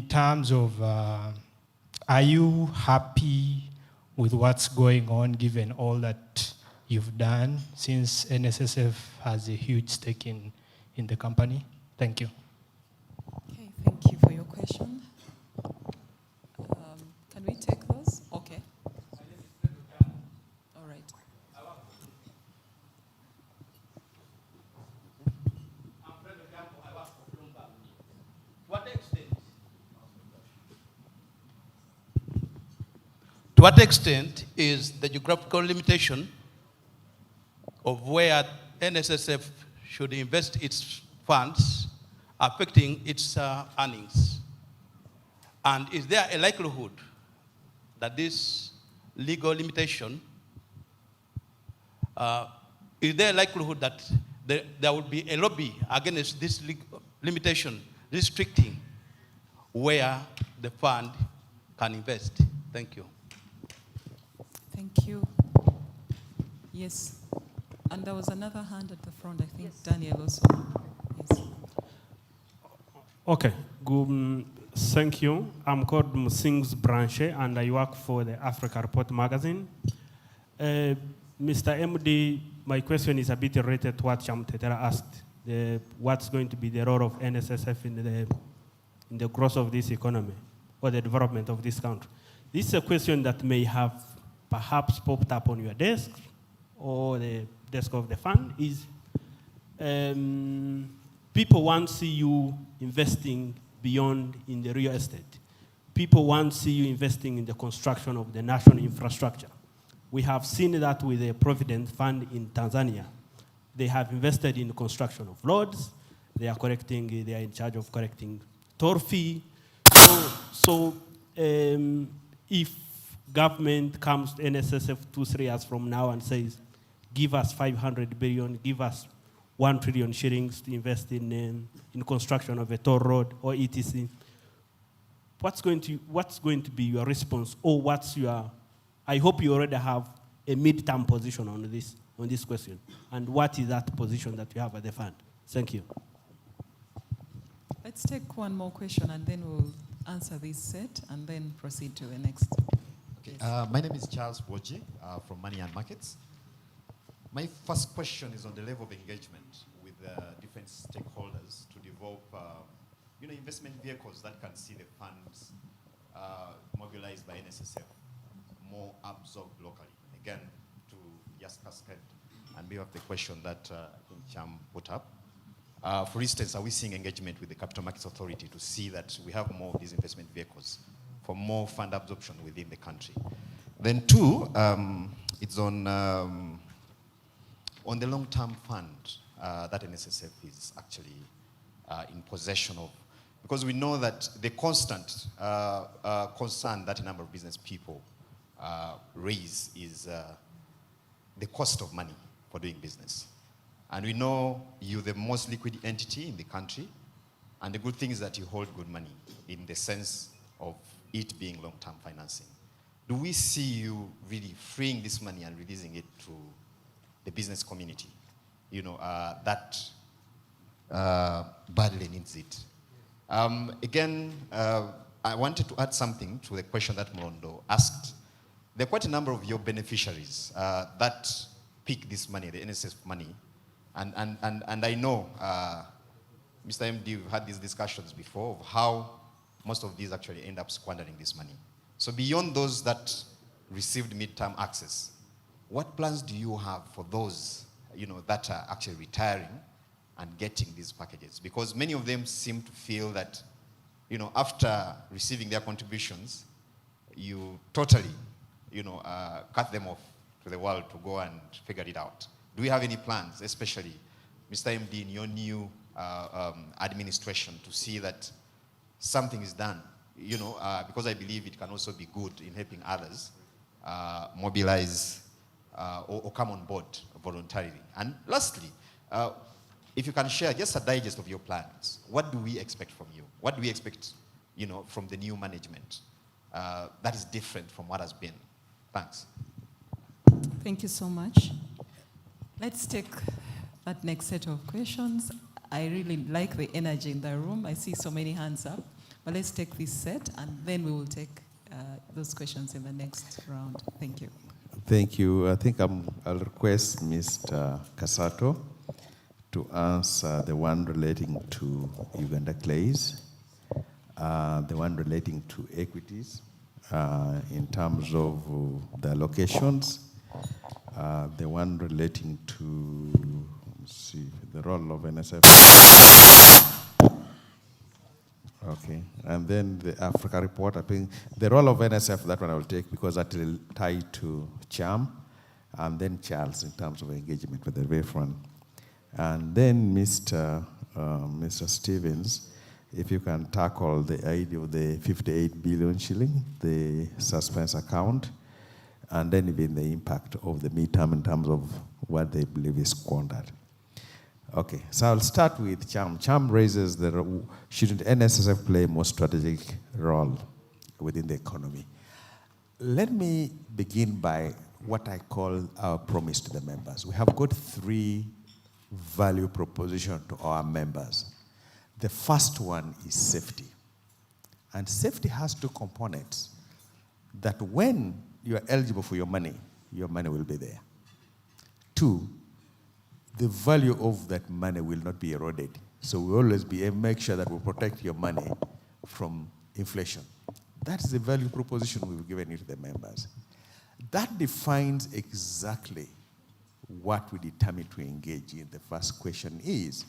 terms of, are you happy with what's going on given all that you've done since NSSF has a huge stake in the company? Thank you. Okay, thank you for your question. Can we take those? Okay. All right. To what extent is the geographical limitation of where NSSF should invest its funds affecting its earnings? And is there a likelihood that this legal limitation, is there a likelihood that there would be a lobby against this limitation restricting where the fund can invest? Thank you. Thank you. Yes. And there was another hand at the front, I think. Yes. Daniel also. Yes. Okay. Good. Thank you. I'm called Musings Branche and I work for the Africa Report magazine. Mr. MD, my question is a bit related to what Chamtetera asked. What's going to be the role of NSSF in the growth of this economy or the development of this country? This is a question that may have perhaps popped up on your desk or the desk of the fund. Is people want to see you investing beyond in the real estate. people want to see you investing in the construction of the national infrastructure. We have seen that with the Provident Fund in Tanzania. They have invested in the construction of roads. They are in charge of collecting toll fee. So if government comes to NSSF 2-3 years from now and says, give us 500 billion, give us 1 trillion shillings to invest in construction of a toll road or etc., what's going to be your response, or what's your? I hope you already have a mid-term position on this question, and what is that position that you have at the fund? Thank you. Let's take one more question, and then we'll answer this set, and then proceed to the next. Okay. My name is Charles Boji from Money and Markets. My first question is on the level of engagement with different stakeholders to develop investment vehicles that can see the funds mobilized by NSSF more absorbed locally. Again, to just cascade and be of the question that I think Cham put up. For instance, are we seeing engagement with the Capital Markets Authority to see that we have more of these investment vehicles for more fund absorption within the country? Then two, it's on the long-term fund that NSSF is actually in possession of. Because we know that the constant concern that a number of business people raise is the cost of money for doing business. And we know you're the most liquid entity in the country, and the good thing is that you hold good money in the sense of it being long-term financing. Do we see you really freeing this money and releasing it to the business community, that badly needs it? Again, I wanted to add something to the question that Molondo asked. There are quite a number of your beneficiaries that pick this money, the NSSF money, and I know, Mr. MD, we've had these discussions before of how most of these actually end up squandering this money. So beyond those that received midterm access, what plans do you have for those, that are actually retiring and getting these packages? Because many of them seem to feel that, after receiving their contributions, you totally, cut them off to the world to go and figure it out. Do we have any plans, especially, Mr. MD, in your new administration, to see that something is done? Because I believe it can also be good in helping others mobilize or come on board voluntarily. And lastly, if you can share just a digest of your plans, what do we expect from you? What do we expect, from the new management that is different from what has been? Thanks. Thank you so much. Let's take that next set of questions. I really like the energy in the room. I see so many hands up. But let's take this set, and then we will take those questions in the next round. Thank you. Thank you. I think I'll request Mr. Kasato to answer the one relating to Uganda clays, the one relating to equities in terms of the allocations, the one relating to, let's see, the role of NSF. Okay, and then the Africa report, I think the role of NSF, that one I will take because that will tie to Cham, and then Charles in terms of engagement with the Wavefront. And then Mr. Stevens, if you can tackle the idea of the 58 billion shilling, the suspense account, and then even the impact of the midterm in terms of what they believe is squandered. Okay, so I'll start with Cham. Cham raises shouldn't NSSF play a more strategic role within the economy? Let me begin by what I call our promise to the members. We have got 3 value propositions to our members. The first one is safety. And safety has 2 components. That when you are eligible for your money will be there. 2, the value of that money will not be eroded. So we always make sure that we protect your money from inflation. That's the value proposition we've given you to the members. That defines exactly what we determine to engage in. The first question is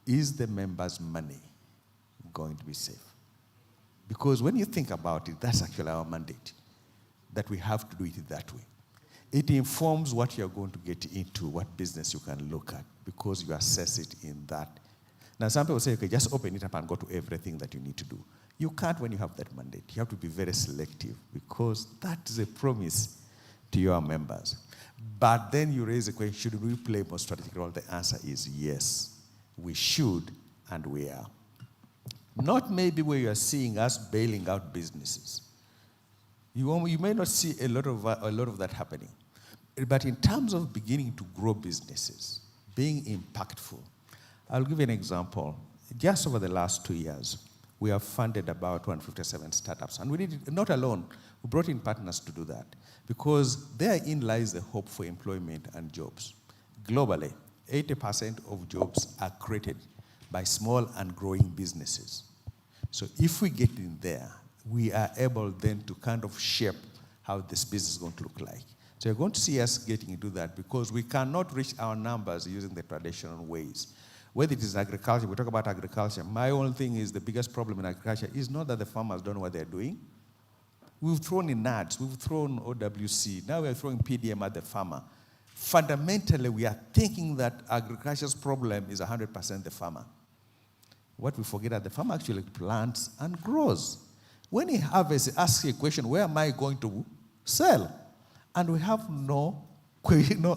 the members' money going to be safe? Because when you think about it, that's actually our mandate, that we have to do it that way. It informs what you're going to get into, what business you can look at, because you assess it in that. Now, some people say, okay, just open it up and go to everything that you need to do. You can't when you have that mandate. You have to be very selective, because that is a promise to your members. But then you raise the question, should we play a more strategic role? The answer is yes, we should, and we are. Not maybe where you are seeing us bailing out businesses. You may not see a lot of that happening. But in terms of beginning to grow businesses, being impactful, I'll give you an example. Just over the last 2 years, we have funded about 157 startups. And we did it not alone. We brought in partners to do that, because therein lies the hope for employment and jobs. Globally, 80% of jobs are created by small and growing businesses. So if we get in there, we are able then to kind of shape how this business is going to look like. So you're going to see us getting into that, because we cannot reach our numbers using the traditional ways. Whether it is agriculture, we talk about agriculture. My only thing is the biggest problem in agriculture is not that the farmers don't know what they're doing. We've thrown in NADS, we've thrown OWC, now we're throwing PDM at the farmer. Fundamentally, we are thinking that agriculture's problem is 100% the farmer. What we forget is that the farmer actually plants and grows. When he harvests, he asks a question, where am I going to sell? And we have no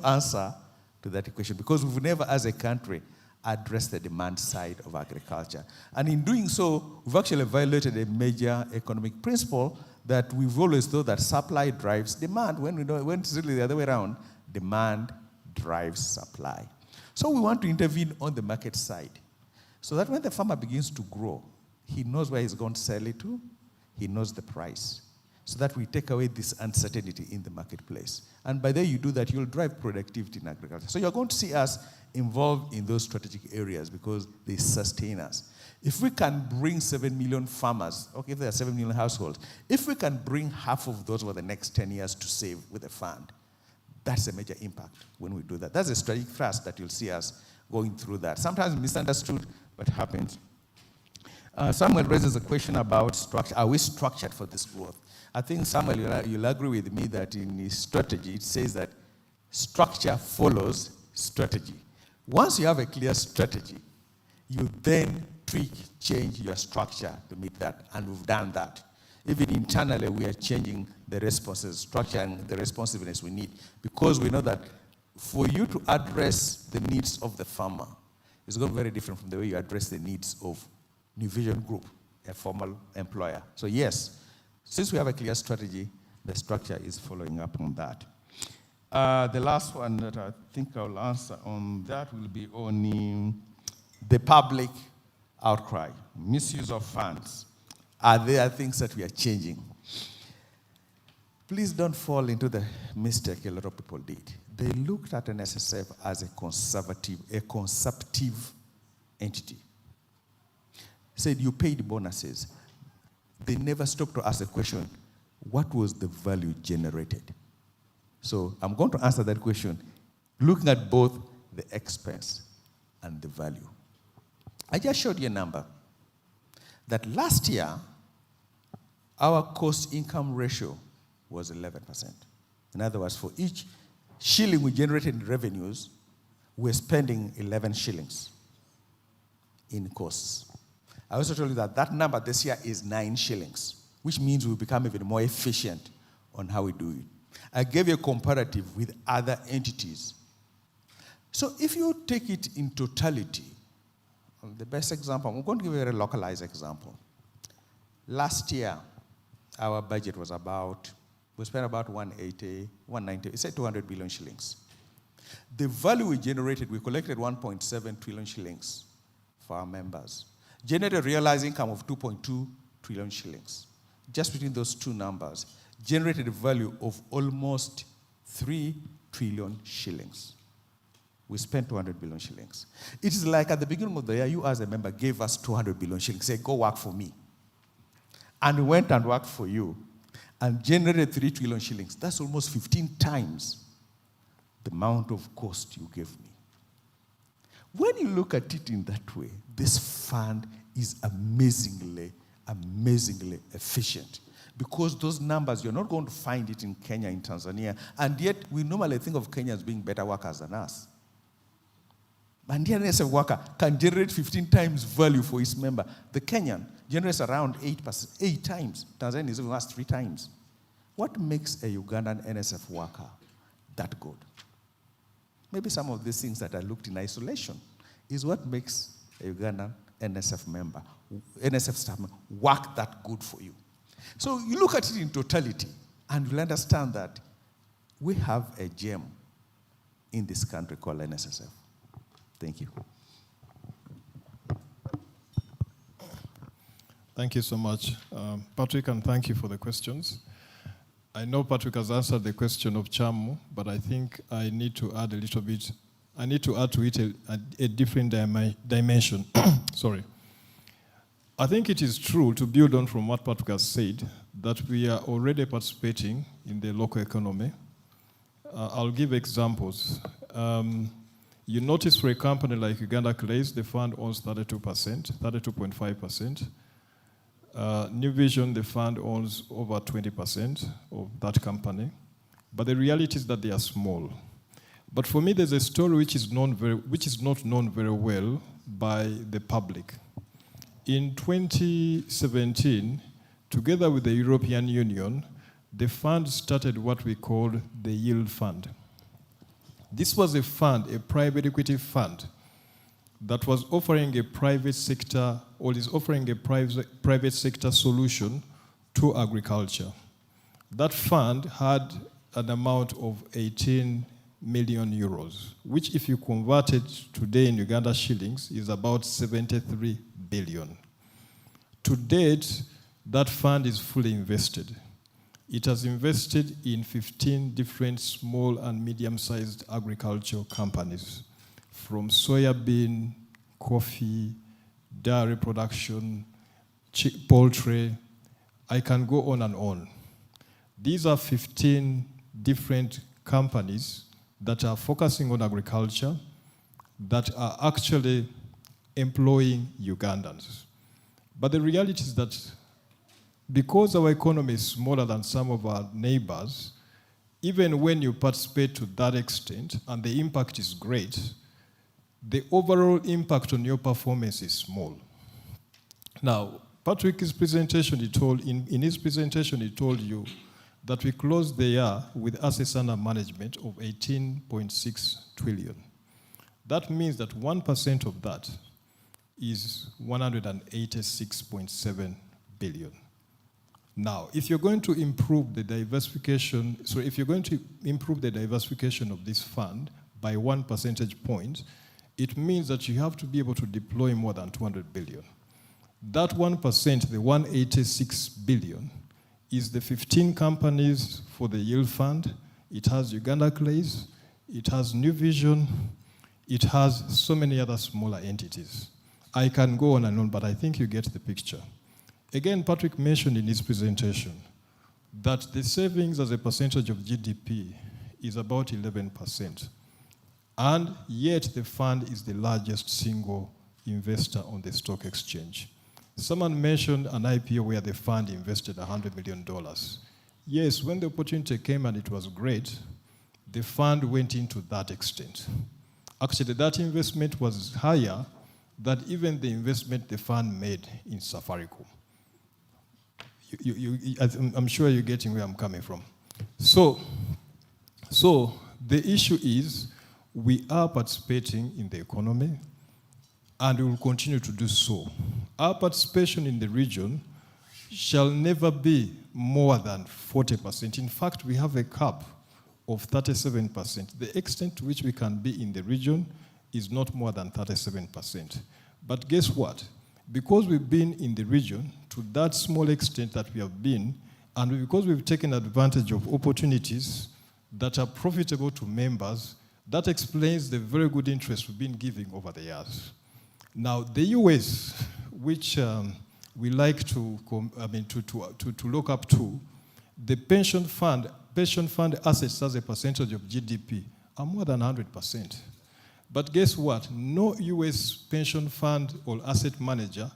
answer to that question, because we've never, as a country, addressed the demand side of agriculture. And in doing so, we've actually violated a major economic principle that we've always thought that supply drives demand, when it's really the other way around. Demand drives supply. So we want to intervene on the market side, so that when the farmer begins to grow, he knows where he's going to sell it to, he knows the price, so that we take away this uncertainty in the marketplace. And by the way you do that, you'll drive productivity in agriculture. So you're going to see us involved in those strategic areas, because they sustain us. If we can bring 7 million farmers, okay, if there are 7 million households, if we can bring half of those over the next 10 years to save with a fund, that's a major impact when we do that. That's a strategic thrust that you'll see us going through that. Sometimes misunderstood, but happens. Samuel raises a question about structure. Are we structured for this growth? I think, Samuel, you'll agree with me that in his strategy, it says that structure follows strategy. Once you have a clear strategy, you then tweak, change your structure to meet that, and we've done that. Even internally, we are changing the responses, structure and the responsiveness we need, because we know that for you to address the needs of the farmer, it's going to be very different from the way you address the needs of New Vision Group, a formal employer. So yes, since we have a clear strategy, the structure is following up on that. The last one that I think I'll answer on that will be on the public outcry, misuse of funds. Are there things that we are changing? Please don't fall into the mistake a lot of people did. They looked at NSSF as a consumptive entity. Said you paid bonuses. They never stopped to ask the question, what was the value generated? So I'm going to answer that question, looking at both the expense and the value. I just showed you a number that last year, our cost-income ratio was 11%. In other words, for each shilling we generated in revenues, we're spending 11 shillings in costs. I also told you that that number this year is 9 shillings, which means we'll become even more efficient on how we do it. I gave you a comparative with other entities. So if you take it in totality, the best example, I'm going to give you a very localized example. Last year, our budget was we spent about 190, say 200 billion shillings. The value we generated, we collected 1.7 trillion shillings for our members. Generated realized income of 2.2 trillion shillings. Just between those two numbers, generated a value of almost 3 trillion shillings. We spent 200 billion shillings. It is like at the beginning of the year, you as a member gave us 200 billion shillings, said, go work for me. And we went and worked for you and generated 3 trillion shillings. That's almost 15 times the amount of cost you gave me. When you look at it in that way, this fund is amazingly amazingly efficient. Because those numbers, you're not going to find it in Kenya, in Tanzania, and yet we normally think of Kenya as being better workers than us. And the NSSF worker can generate 15 times value for his member. The Kenyan generates around 8 times. Tanzania is even worse 3 times. What makes a Ugandan NSSF worker that good? Maybe some of these things that are looked in isolation is what makes a Ugandan NSSF member, NSSF staff member, work that good for you. So you look at it in totality, and you'll understand that we have a gem in this country called NSSF. Thank you. Thank you so much, Patrick, and thank you for the questions. I know Patrick has answered the question of Chamu, but I think I need to add a little bit. I need to add to it a different dimension. Sorry. I think it is true, to build on from what Patrick has said, that we are already participating in the local economy. I'll give examples. You notice for a company like Uganda Clays, the fund owns 32%, 32.5%. New Vision, the fund owns over 20% of that company. But the reality is that they are small. But for me, there's a story which is not known very well by the public. In 2017, together with the European Union, the fund started what we call the Yield Fund. This was a fund, a private equity fund, that was offering a private sector, or is offering a private sector solution to agriculture. That fund had an amount of 18 million euros, which if you convert it today in Uganda shillings is about 73 billion. To date, that fund is fully invested. It has invested in 15 different small and medium-sized agricultural companies, from soybean, coffee, dairy production, poultry. I can go on and on. These are 15 different companies that are focusing on agriculture, that are actually employing Ugandans. But the reality is that because our economy is smaller than some of our neighbors, even when you participate to that extent and the impact is great, the overall impact on your performance is small. Now, Patrick's presentation, in his presentation, he told you that we closed the year with assets under management of 18.6 trillion. That means that 1% of that is 186.7 billion. Now, if you're going to improve the diversification, of this fund by 1 percentage point, it means that you have to be able to deploy more than 200 billion. That 1%, the 186 billion, is the 15 companies for the Yield Fund. It has Uganda Clays, it has New Vision, it has so many other smaller entities. I can go on and on, but I think you get the picture. Again, Patrick mentioned in his presentation that the savings as a percentage of GDP is about 11%. And yet the fund is the largest single investor on the stock exchange. Someone mentioned an IPO where the fund invested $100 million. Yes, when the opportunity came and it was great, the fund went into that extent. Actually, that investment was higher than even the investment the fund made in Safaricom. I'm sure you're getting where I'm coming from. So the issue is we are participating in the economy, and we will continue to do so. Our participation in the region shall never be more than 40%. In fact, we have a cap of 37%. The extent to which we can be in the region is not more than 37%. But guess what? Because we've been in the region to that small extent that we have been, and because we've taken advantage of opportunities that are profitable to members, that explains the very good interest we've been giving over the years. Now, the US, which we like to look up to, the pension fund assets as a percentage of GDP are more than 100%. But guess what? No US pension fund or asset manager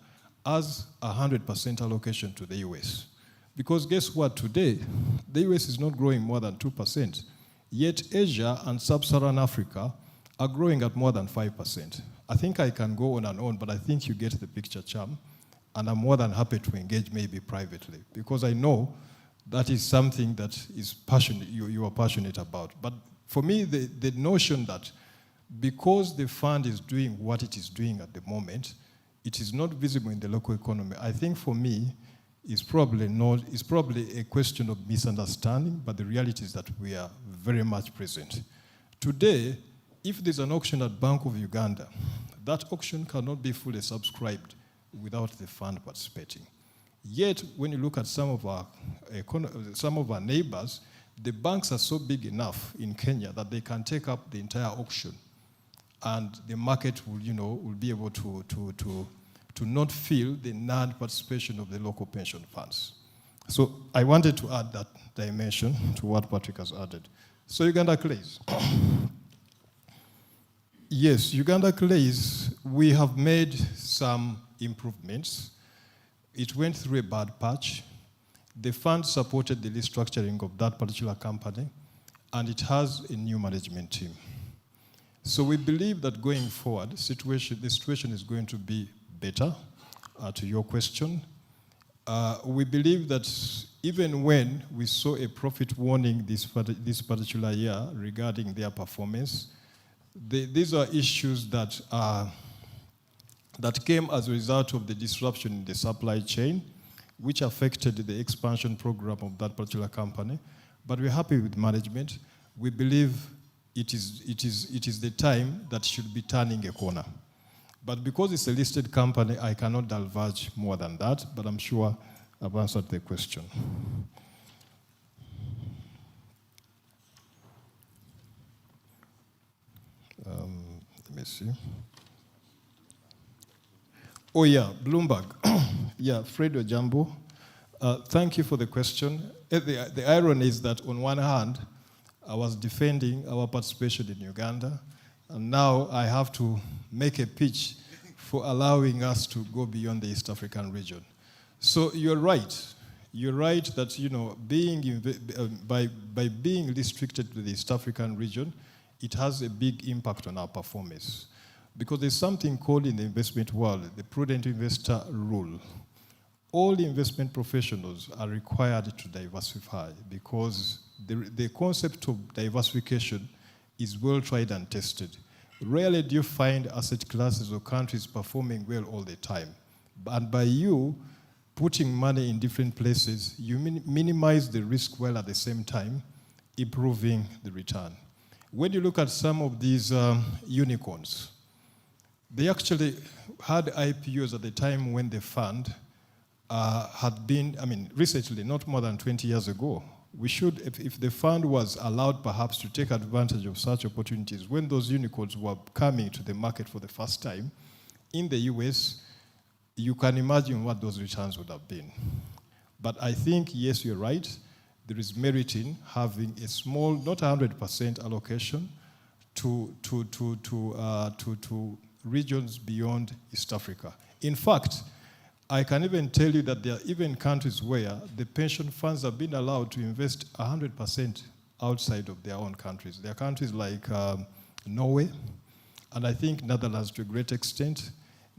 as 100% allocation to the US. Because guess what, today, the US is not growing more than 2%, yet Asia and Sub-Saharan Africa are growing at more than 5%. I think I can go on and on, but I think you get the picture, Cham, and I'm more than happy to engage maybe privately, because I know that is something that is passionate, you are passionate about. But for me, the notion that because the fund is doing what it is doing at the moment, it is not visible in the local economy, I think for me, is probably a question of misunderstanding, but the reality is that we are very much present. Today, if there's an auction at Bank of Uganda, that auction cannot be fully subscribed without the fund participating. Yet, when you look at some of our neighbors, the banks are so big enough in Kenya that they can take up the entire auction, and the market will, will be able to not feel the non-participation of the local pension funds. So I wanted to add that dimension to what Patrick has added. So Uganda clays. Yes, Uganda clays, we have made some improvements. It went through a bad patch. The fund supported the restructuring of that particular company, and it has a new management team. So we believe that going forward, the situation is going to be better. To your question, we believe that even when we saw a profit warning this particular year regarding their performance, these are issues that came as a result of the disruption in the supply chain, which affected the expansion program of that particular company. But we're happy with management. We believe it is the time that should be turning a corner. But because it's a listed company, I cannot divulge more than that, but I'm sure I've answered the question. Let me see. Oh yeah, Bloomberg. Yeah, Fred Ojambo. Thank you for the question. The irony is that on one hand, I was defending our participation in Uganda, and now I have to make a pitch for allowing us to go beyond the East African region. So you're right. You're right that by being restricted to the East African region, it has a big impact on our performance. Because there's something called in the investment world, the prudent investor rule. All investment professionals are required to diversify because the concept of diversification is well tried and tested. Rarely do you find asset classes or countries performing well all the time. And by you putting money in different places, you minimize the risk while at the same time improving the return. When you look at some of these unicorns, they actually had IPOs at the time when the fund had been, recently, not more than 20 years ago. We should, if the fund was allowed perhaps to take advantage of such opportunities when those unicorns were coming to the market for the first time in the US, you can imagine what those returns would have been. But I think, yes, you're right. There is merit in having a small, not 100% allocation to regions beyond East Africa. In fact, I can even tell you that there are even countries where the pension funds have been allowed to invest 100% outside of their own countries. There are countries like Norway, and I think Netherlands to a great extent.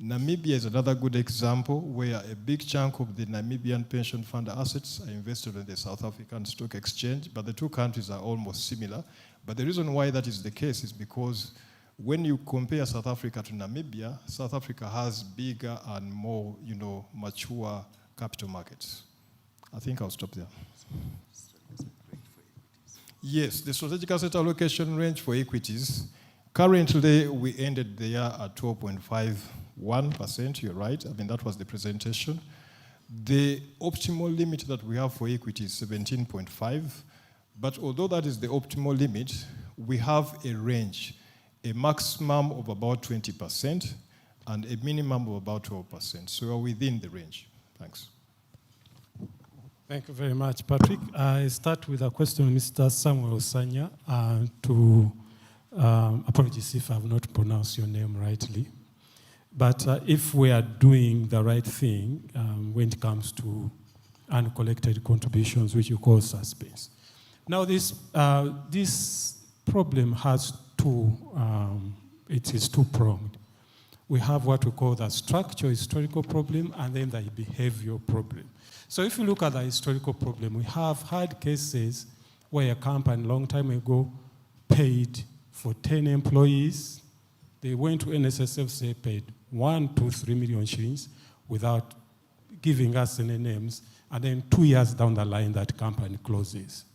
Namibia is another good example where a big chunk of the Namibian pension fund assets are invested in the South African Stock Exchange, but the two countries are almost similar. But the reason why that is the case is because when you compare South Africa to Namibia, South Africa has bigger and more, mature capital markets. I think I'll stop there. Yes, the strategic asset allocation range for equities. Currently, we ended the year at 12.51%, you're right. That was the presentation. The optimal limit that we have for equity is 17.5. But although that is the optimal limit, we have a range, a maximum of about 20% and a minimum of about 12%. So we're within the range. Thanks. Thank you very much, Patrick. I start with a question, Mr. Samuel Sanya, apologies if I have not pronounced your name rightly. But if we are doing the right thing when it comes to uncollected contributions, which you call suspense. Now this problem has it is two-pronged. We have what we call the structural historical problem and then the behavioral problem. So if you look at the historical problem, we have had cases where a company long time ago paid for 10 employees. They went to NSSF, say paid 1, 2, 3 million shillings without giving us any names, and then 2 years down the line that company closes.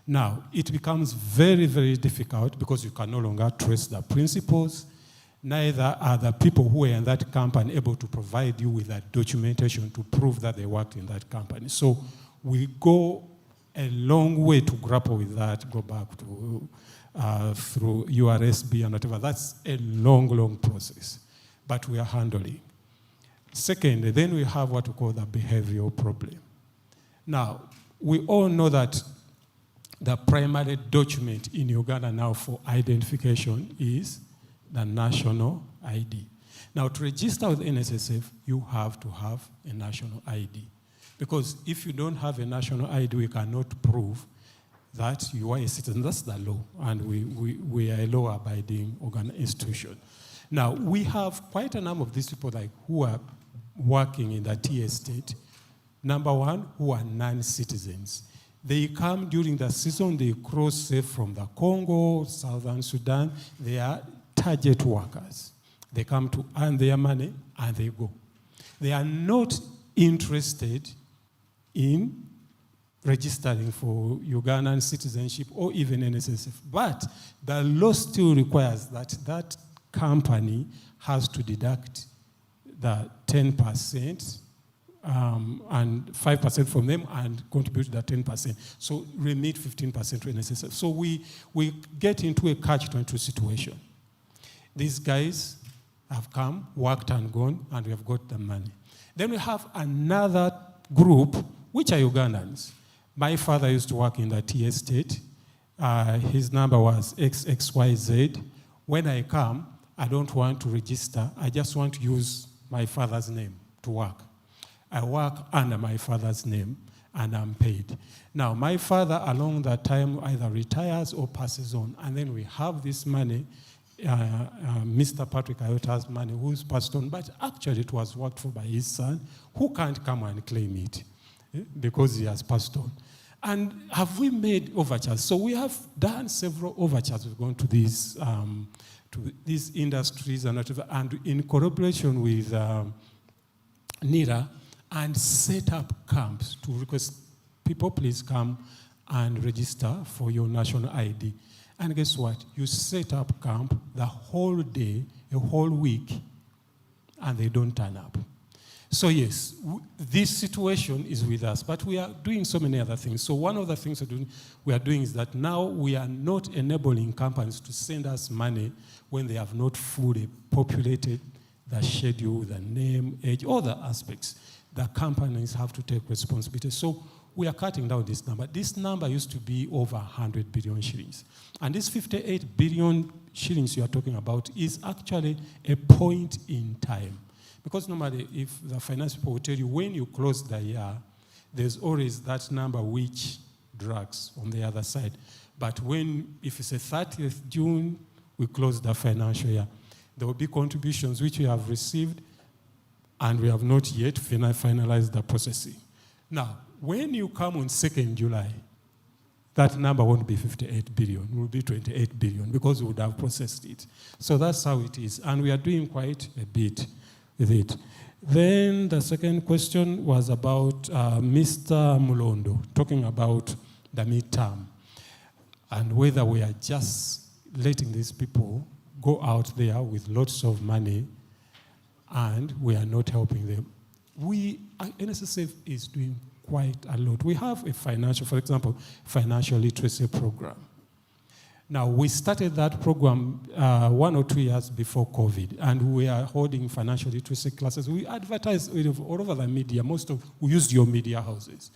Now, it becomes very, very difficult because you can no longer trace the principals. Neither are the people who were in that company able to provide you with that documentation to prove that they worked in that company. So we go a long way to grapple with that, go back to through URSB and whatever. That's a long, long process, but we are handling. Second, then we have what we call the behavioral problem. Now, we all know that the primary document in Uganda now for identification is the national ID. Now, to register with NSSF, you have to have a national ID. Because if you don't have a national ID, we cannot prove that you are a citizen. That's the law, and we are a law-abiding institution. Now, we have quite a number of these people who are working in the tea estate. Number one, who are non-citizens. They come during the season, they cross, say, from the Congo, Southern Sudan. They are target workers. They come to earn their money and they go. They are not interested in registering for Ugandan citizenship or even NSSF. But the law still requires that that company has to deduct the 10% and 5% from them and contribute the 10%. So remit 15% to NSSF. So we get into a catch-22 situation. These guys have come, worked and gone, and we have got the money. Then we have another group, which are Ugandans. My father used to work in the tea estate. His number was XXYZ. When I come, I don't want to register. I just want to use my father's name to work. I work under my father's name, and I'm paid. Now, my father, along that time, either retires or passes on, and then we have this money, Mr. Patrick Ayota's money, who's passed on, but actually it was worked for by his son, who can't come and claim it because he has passed on. And have we made overtures? So we have done several overtures. We've gone to these industries and whatever, and in collaboration with NIRA, and set up camps to request people, please come and register for your national ID. And guess what? You set up camp the whole day, a whole week, and they don't turn up. So yes, this situation is with us, but we are doing so many other things. So one of the things we are doing is that now we are not enabling companies to send us money when they have not fully populated the schedule, the name, age, all the aspects. The companies have to take responsibility. So we are cutting down this number. This number used to be over 100 billion shillings. And this 58 billion shillings you are talking about is actually a point in time. Because normally, if the finance people will tell you, when you close the year, there's always that number which drags on the other side. But if it's a 30th June, we close the financial year. There will be contributions which we have received, and we have not yet finalized the processing. Now, when you come on 2nd July, that number won't be 58 billion, it will be 28 billion because we would have processed it. So that's how it is, and we are doing quite a bit with it. Then the second question was about Mr. Mulondo, talking about the midterm and whether we are just letting these people go out there with lots of money and we are not helping them. NSSF is doing quite a lot. We have a for example, financial literacy program. Now, we started that program 1 or 2 years before COVID, and we are holding financial literacy classes. We advertise all over the media. We used your media houses.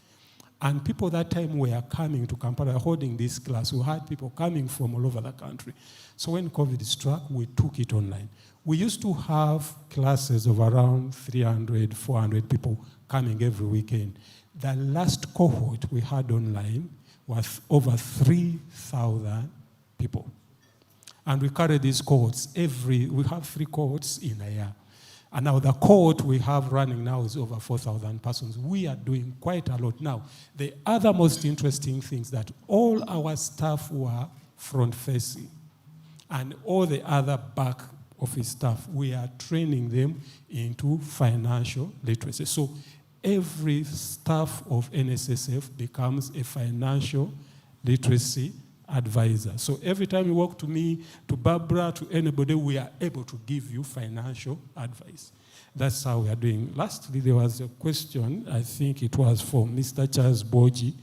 And people that time were coming to Kampala holding this class. We had people coming from all over the country. So when COVID struck, we took it online. We used to have classes of around 300, 400 people coming every weekend. The last cohort we had online was over 3,000 people. And we carry these cohorts we have 3 cohorts in a year. And now the cohort we have running now is over 4,000 persons. We are doing quite a lot now. The other most interesting things that all our staff were front-facing, and all the other back office staff, we are training them into financial literacy. So every staff of NSSF becomes a financial literacy advisor. So every time you walk to me, to Barbara, to anybody, we are able to give you financial advice. That's how we are doing. Lastly, there was a question, I think it was from Mr. Charles Boji,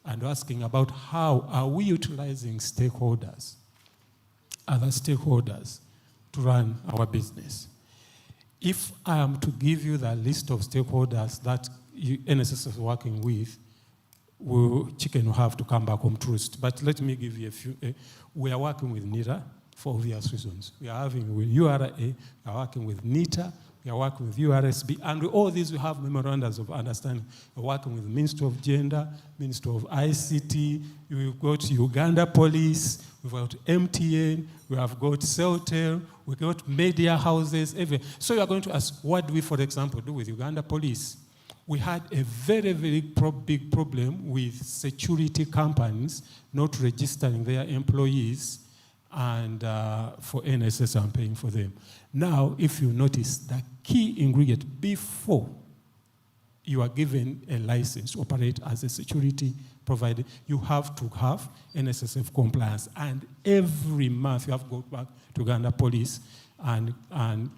and asking about how are we utilizing stakeholders, other stakeholders, to run our business. If I am to give you the list of stakeholders that NSSF is working with, chicken will have to come back home to roost. But let me give you a few. We are working with NITA for obvious reasons. We are having with URA, we are working with NITA, we are working with URSB, and with all these we have memorandums of understanding. We're working with the Ministry of Gender, Ministry of ICT, we've got Uganda Police, we've got MTN, we have got Celtel, we've got media houses, everything. So you are going to ask, what do we, for example, do with Uganda Police? We had a very, very big problem with security companies not registering their employees, and for NSS I'm paying for them. Now, if you notice, the key ingredient before you are given a license to operate as a security provider, you have to have NSSF compliance. And every month you have to go back to Uganda Police and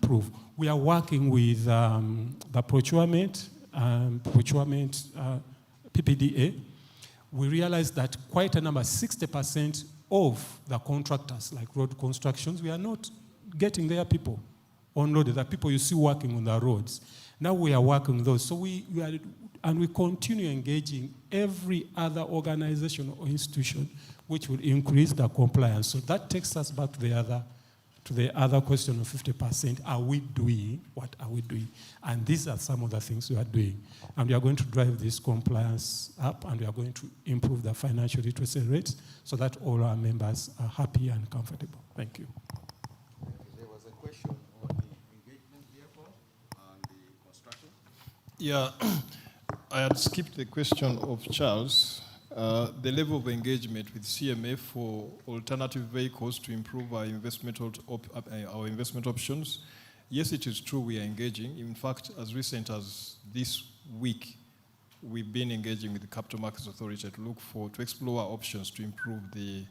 prove. We are working with the procurement PPDA. We realized that quite a number, 60% of the contractors, like road constructions, we are not getting their people on road, the people you see working on the roads. Now we are working with those. So we continue engaging every other organization or institution which will increase the compliance. So that takes us back to the other question of 50%. Are we doing? What are we doing? And these are some of the things we are doing. And we are going to drive this compliance up, and we are going to improve the financial literacy rates so that all our members are happy and comfortable. Thank you. There was a question on the engagement vehicle and the construction. Yeah, I had skipped the question of Charles. The level of engagement with CMA for alternative vehicles to improve our investment options. Yes, it is true we are engaging. In fact, as recent as this week, we've been engaging with the Capital Markets Authority to explore our options to improve the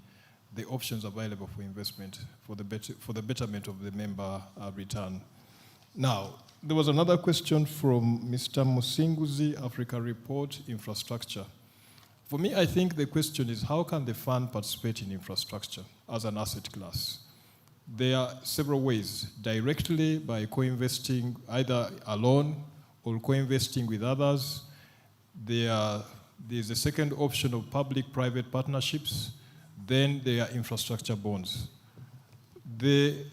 options available for investment for the betterment of the member return. Now, there was another question from Mr. Musinguzi, Africa Report, Infrastructure. For me, I think the question is, how can the fund participate in infrastructure as an asset class? There are several ways, directly by co-investing either alone or co-investing with others. There's a second option of public-private partnerships. Then there are infrastructure bonds. The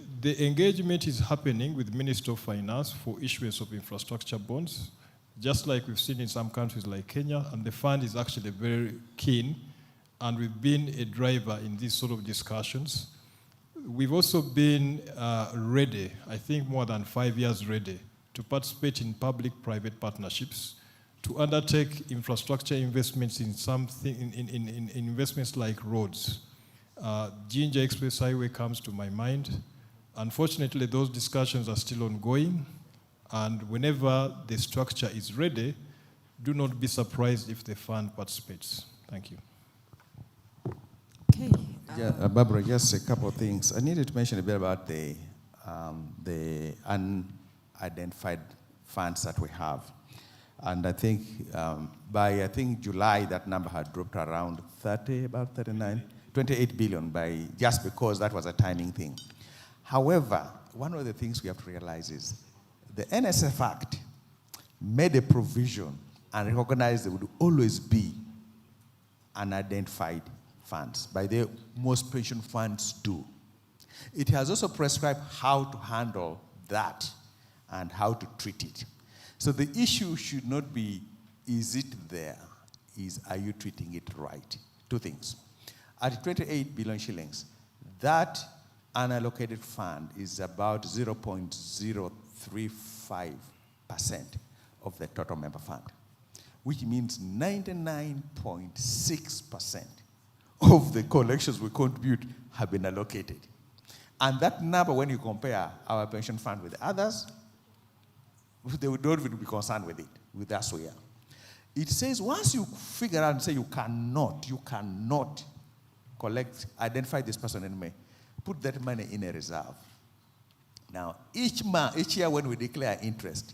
engagement is happening with Ministry of Finance for issuance of infrastructure bonds, just like we've seen in some countries like Kenya, and the fund is actually very keen, and we've been a driver in these sort of discussions. We've also been ready, I think more than 5 years ready, to participate in public-private partnerships, to undertake infrastructure investments in investments like roads. Ginger Express Highway comes to my mind. Unfortunately, those discussions are still ongoing. And whenever the structure is ready, do not be surprised if the fund participates. Thank you. Okay. Yeah, Barbara, just a couple of things. I needed to mention a bit about the unidentified funds that we have. And I think by July, that number had dropped around 28 billion just because that was a timing thing. However, one of the things we have to realize is the NSF Act made a provision and recognized there would always be unidentified funds. By the most pension funds do. It has also prescribed how to handle that and how to treat it. So the issue should not be, is it there? Are you treating it right? Two things. At 28 billion shillings, that unallocated fund is about 0.035% of the total member fund, which means 99.6% of the collections we contribute have been allocated. And that number, when you compare our pension fund with others, they don't even be concerned with it, with us we are. It says once you figure out and say you cannot identify this person anyway, put that money in a reserve. Now, each year when we declare interest,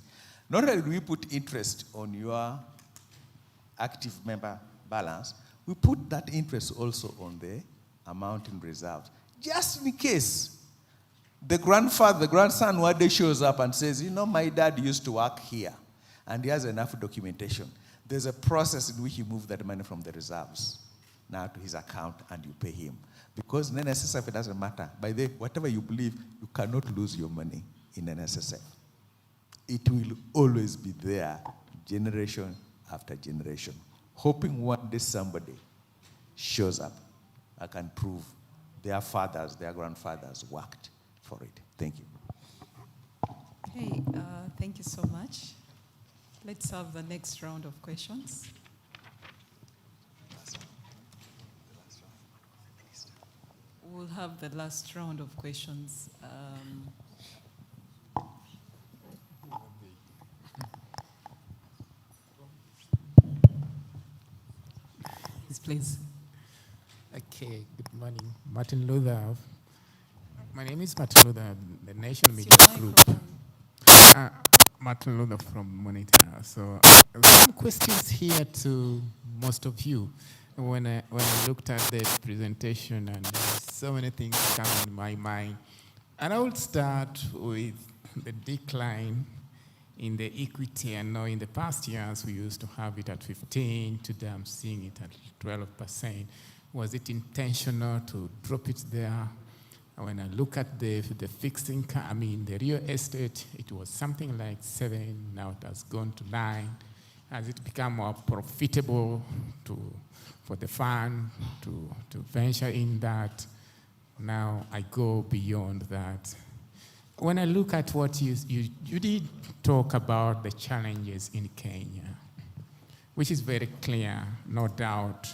not only do we put interest on your active member balance, we put that interest also on the amount in reserves. Just in case the grandson one day shows up and says, you know, my dad used to work here, and he has enough documentation. There's a process in which you move that money from the reserves now to his account and you pay him. Because in NSSF, it doesn't matter. By the way, whatever you believe, you cannot lose your money in NSSF. It will always be there, generation after generation. Hoping one day somebody shows up, I can prove their fathers, their grandfathers worked for it. Thank you. Okay, thank you so much. Let's have the next round of questions. We'll have the last round of questions. Yes, please. Okay, good morning. Martin Luther. My name is Martin Luther, the Nation Media Group. Martin Luther from Monitor. So some questions here to most of you. When I looked at the presentation, and so many things come in my mind. And I would start with the decline in the equity. I know in the past years we used to have it at 15, today I'm seeing it at 12%. Was it intentional to drop it there? When I look at the fixed income, the real estate, it was something like 7, now it has gone to 9. Has it become more profitable for the fund to venture in that? Now I go beyond that. When I look at what you did talk about the challenges in Kenya, which is very clear, no doubt.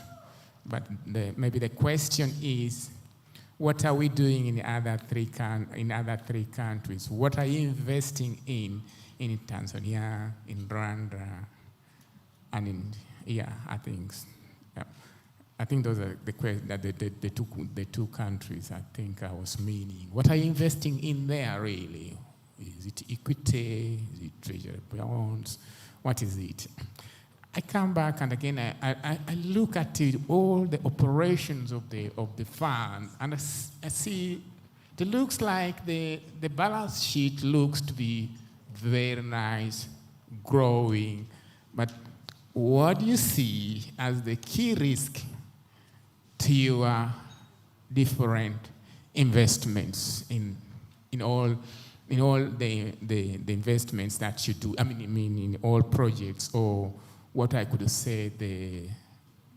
But maybe the question is, what are we doing in other three countries? What are you investing in Tanzania, in Rwanda, and I think those are the two countries I think I was meaning. What are you investing in there really? Is it equity? Is it treasury bonds? What is it? I come back and again I look at it, all the operations of the fund, and I see it looks like the balance sheet looks to be very nice, growing, but what do you see as the key risk to your different investments in all the investments that you do? I mean in all projects, or what I could say the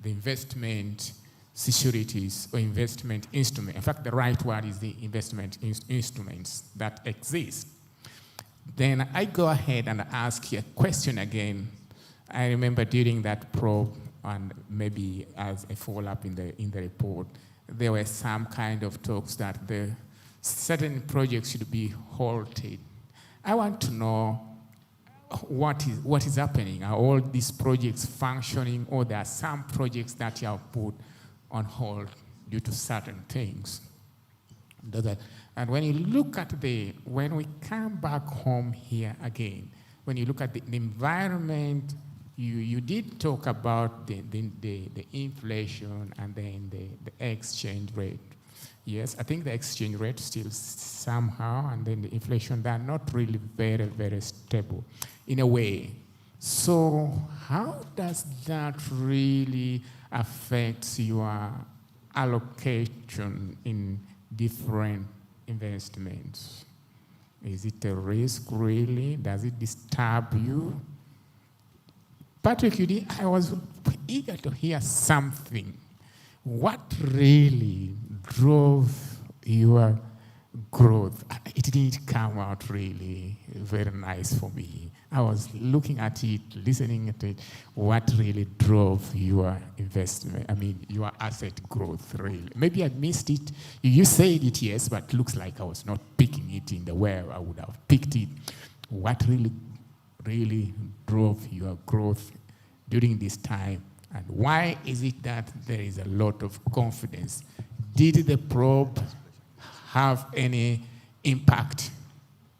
investment securities or investment instruments. In fact, the right word is the investment instruments that exist. Then I go ahead and ask you a question again. I remember during that probe, and maybe as a follow-up in the report, there were some kind of talks that the certain projects should be halted. I want to know what is happening. Are all these projects functioning, or there are some projects that you have put on hold due to certain things? And when you look at when we come back home here again, when you look at the environment, you did talk about the inflation and then the exchange rate. Yes, I think the exchange rate still somehow, and then the inflation, they're not really very, very stable in a way. So how does that really affect your allocation in different investments? Is it a risk really? Does it disturb you? Patrick, I was eager to hear something. What really drove your growth? It didn't come out really very nice for me. I was looking at it, listening to it. What really drove your investment? I mean, your asset growth, really? Maybe I missed it. You said it, yes, but it looks like I was not picking it in the way I would have picked it. What really drove your growth during this time? And why is it that there is a lot of confidence? Did the probe have any impact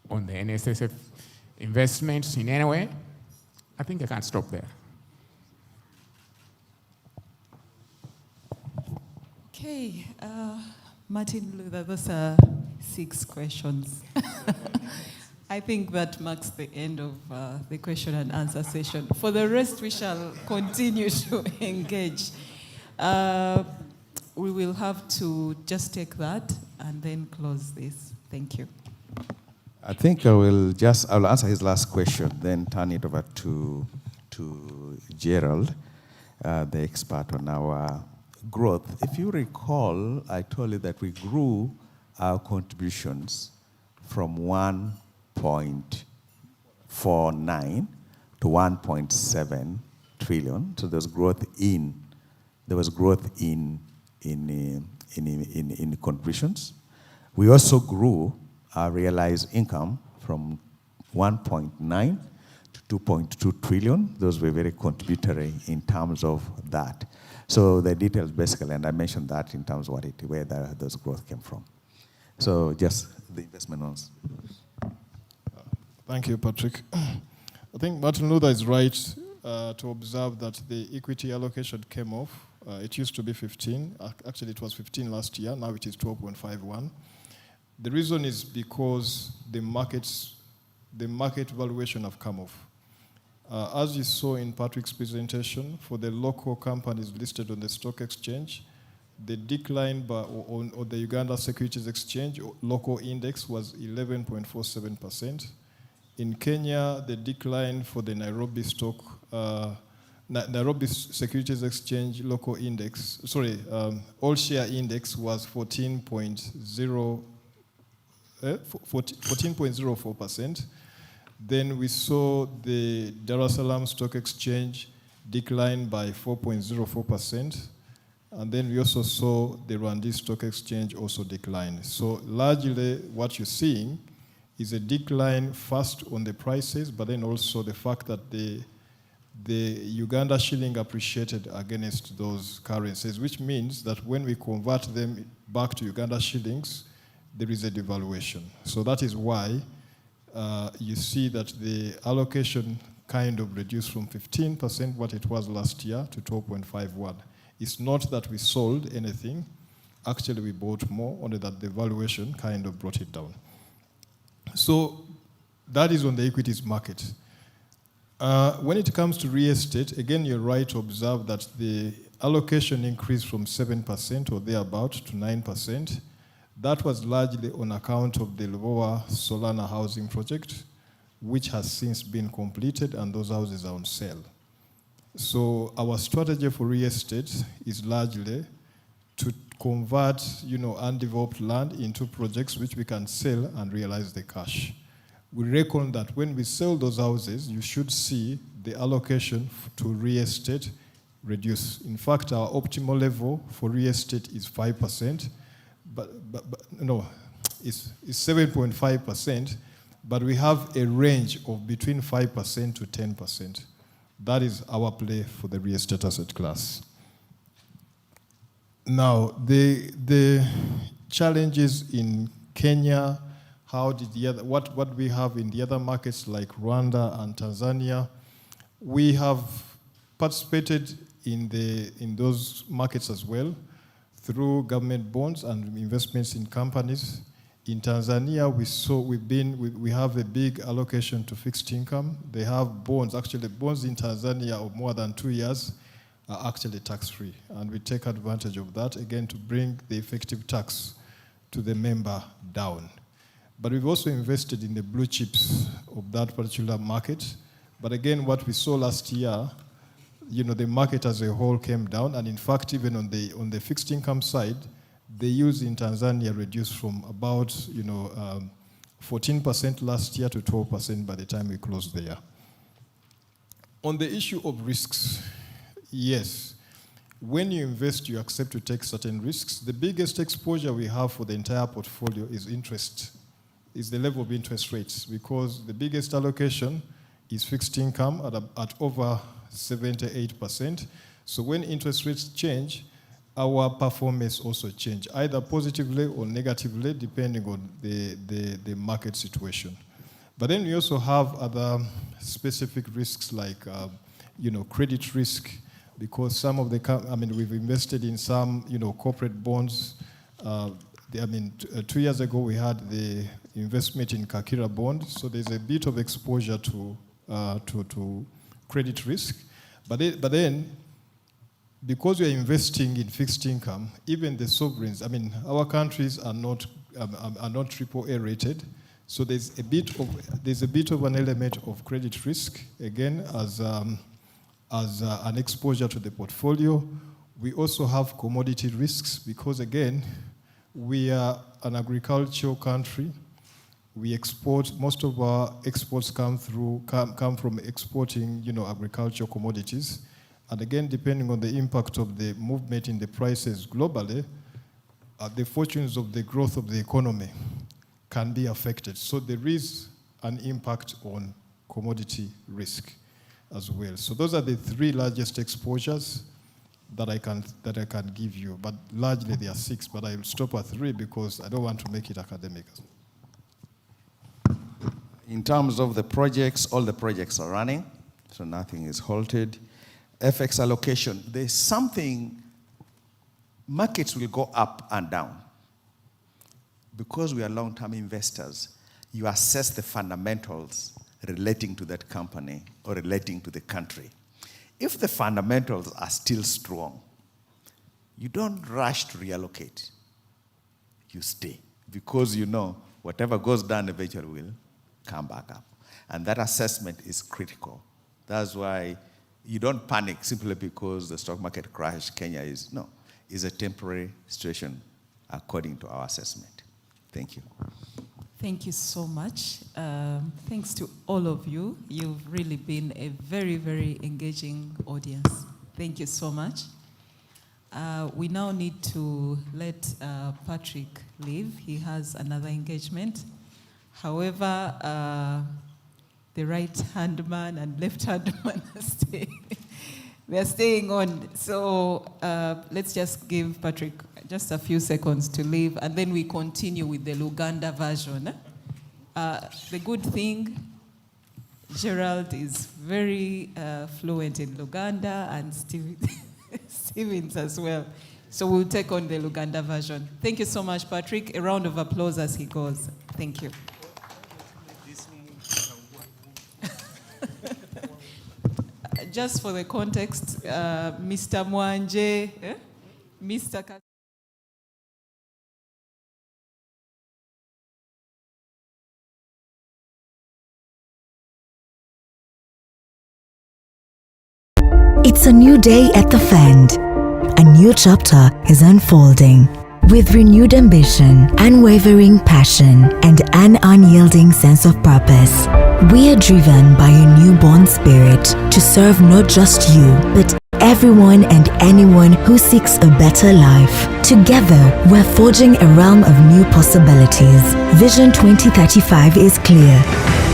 on the NSSF investments in any way? I think I can stop there. Okay, Martin Luther, those are 6 questions. I think that marks the end of the question and answer session. For the rest, we shall continue to engage. We will have to just take that and then close this. Thank you. I think I'll answer his last question, then turn it over to Gerald, the expert on our growth. If you recall, I told you that we grew our contributions from 1.49 to 1.7 trillion. So there's growth in contributions. We also grew our realized income from 1.9 to 2.2 trillion. Those were very contributory in terms of that. So the details basically, and I mentioned that in terms of where those growth came from. So just the investment ones. Thank you, Patrick. I think Martin Luther is right to observe that the equity allocation came off. It used to be 15. Actually, it was 15 last year. Now it is 12.51. The reason is because the market valuation have come off. As you saw in Patrick's presentation, for the local companies listed on the stock exchange, the decline on the Uganda Securities Exchange local index was 11.47%. In Kenya, the decline for the Nairobi Securities Exchange local index, all share index was 14.04%. Then we saw the Dar es Salaam Stock Exchange decline by 4.04%. And then we also saw the Rwanda Stock Exchange also decline. So largely what you're seeing is a decline first on the prices, but then also the fact that the Uganda shilling appreciated against those currencies, which means that when we convert them back to Uganda shillings, there is a devaluation. So that is why you see that the allocation kind of reduced from 15%, what it was last year, to 12.51. It's not that we sold anything. Actually, we bought more, only that the valuation kind of brought it down. So that is on the equities market. When it comes to real estate, again, you're right to observe that the allocation increased from 7% or thereabout to 9%. That was largely on account of the Lower Solana housing project, which has since been completed, and those houses are on sale. So our strategy for real estate is largely to convert, undeveloped land into projects which we can sell and realize the cash. We reckon that when we sell those houses, you should see the allocation to real estate reduce. In fact, our optimal level for real estate is 5%, it's 7.5%, but we have a range of between 5% to 10%. That is our play for the real estate asset class. Now, the challenges in Kenya, what we have in the other markets like Rwanda and Tanzania, we have participated in those markets as well through government bonds and investments in companies. In Tanzania, we have a big allocation to fixed income. They have bonds. Actually, bonds in Tanzania of more than 2 years are actually tax-free, and we take advantage of that again to bring the effective tax to the member down. But we've also invested in the blue chips of that particular market. But again, what we saw last year, the market as a whole came down, and in fact, even on the fixed income side, the yields in Tanzania reduced from about 14% last year to 12% by the time we closed the year. On the issue of risks, yes, when you invest, you accept to take certain risks. The biggest exposure we have for the entire portfolio is the level of interest rates, because the biggest allocation is fixed income at over 78%. So when interest rates change, our performance also change, either positively or negatively, depending on the market situation. But then we also have other specific risks like, credit risk, because some of we've invested in some, corporate bonds. 2 years ago we had the investment in Kakira bond, so there's a bit of exposure to credit risk. But then, because we are investing in fixed income, even the sovereigns, our countries are not AAA rated, so there's a bit of an element of credit risk, again, as an exposure to the portfolio. We also have commodity risks, because again, we are an agricultural country. We export, most of our exports come from exporting, agricultural commodities. And again, depending on the impact of the movement in the prices globally, the fortunes of the growth of the economy can be affected. So there is an impact on commodity risk as well. So those are the three largest exposures that I can give you. But largely there are 6, but I'll stop at 3 because I don't want to make it academic. In terms of the projects, all the projects are running, so nothing is halted. FX allocation, there's something, markets will go up and down. Because we are long-term investors, you assess the fundamentals relating to that company or relating to the country. If the fundamentals are still strong, you don't rush to reallocate. You stay, because whatever goes down eventually will come back up. And that assessment is critical. That's why you don't panic simply because the stock market crash. Kenya is a temporary situation according to our assessment. Thank you. Thank you so much. Thanks to all of you. You've really been a very, very engaging audience. Thank you so much. We now need to let Patrick leave. He has another engagement. However, the right-hand man and left-hand man they're staying on. So let's just give Patrick just a few seconds to leave, and then we continue with the Luganda version. The good thing, Gerald is very fluent in Luganda, and Stevens as well. So we'll take on the Luganda version. Thank you so much, Patrick. A round of applause as he goes. Thank you. Just for the context, Mr. Mwanje, Mr. It's a new day at the Fend. A new chapter is unfolding. With renewed ambition, unwavering passion, and an unyielding sense of purpose, we are driven by a newborn spirit to serve not just you, but everyone and anyone who seeks a better life. Together, we're forging a realm of new possibilities. Vision 2035 is clear.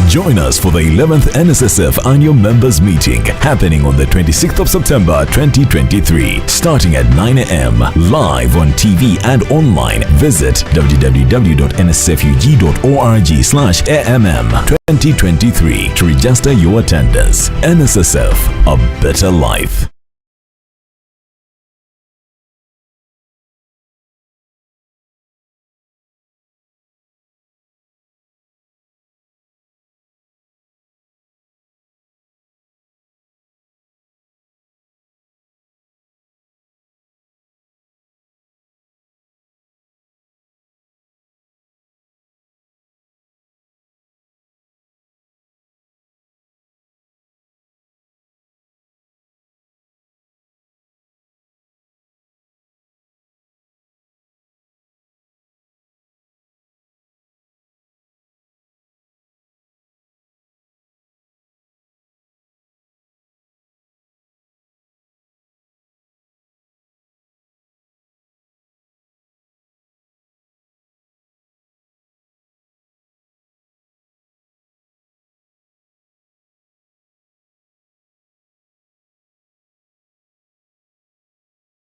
Join us for the 11th NSSF Annual Members Meeting happening on the 26th of September 2023, starting at 9 a.m. live on TV and online. Visit www.nsfug.org/AMM 2023 to register your attendance. NSSF, a better life.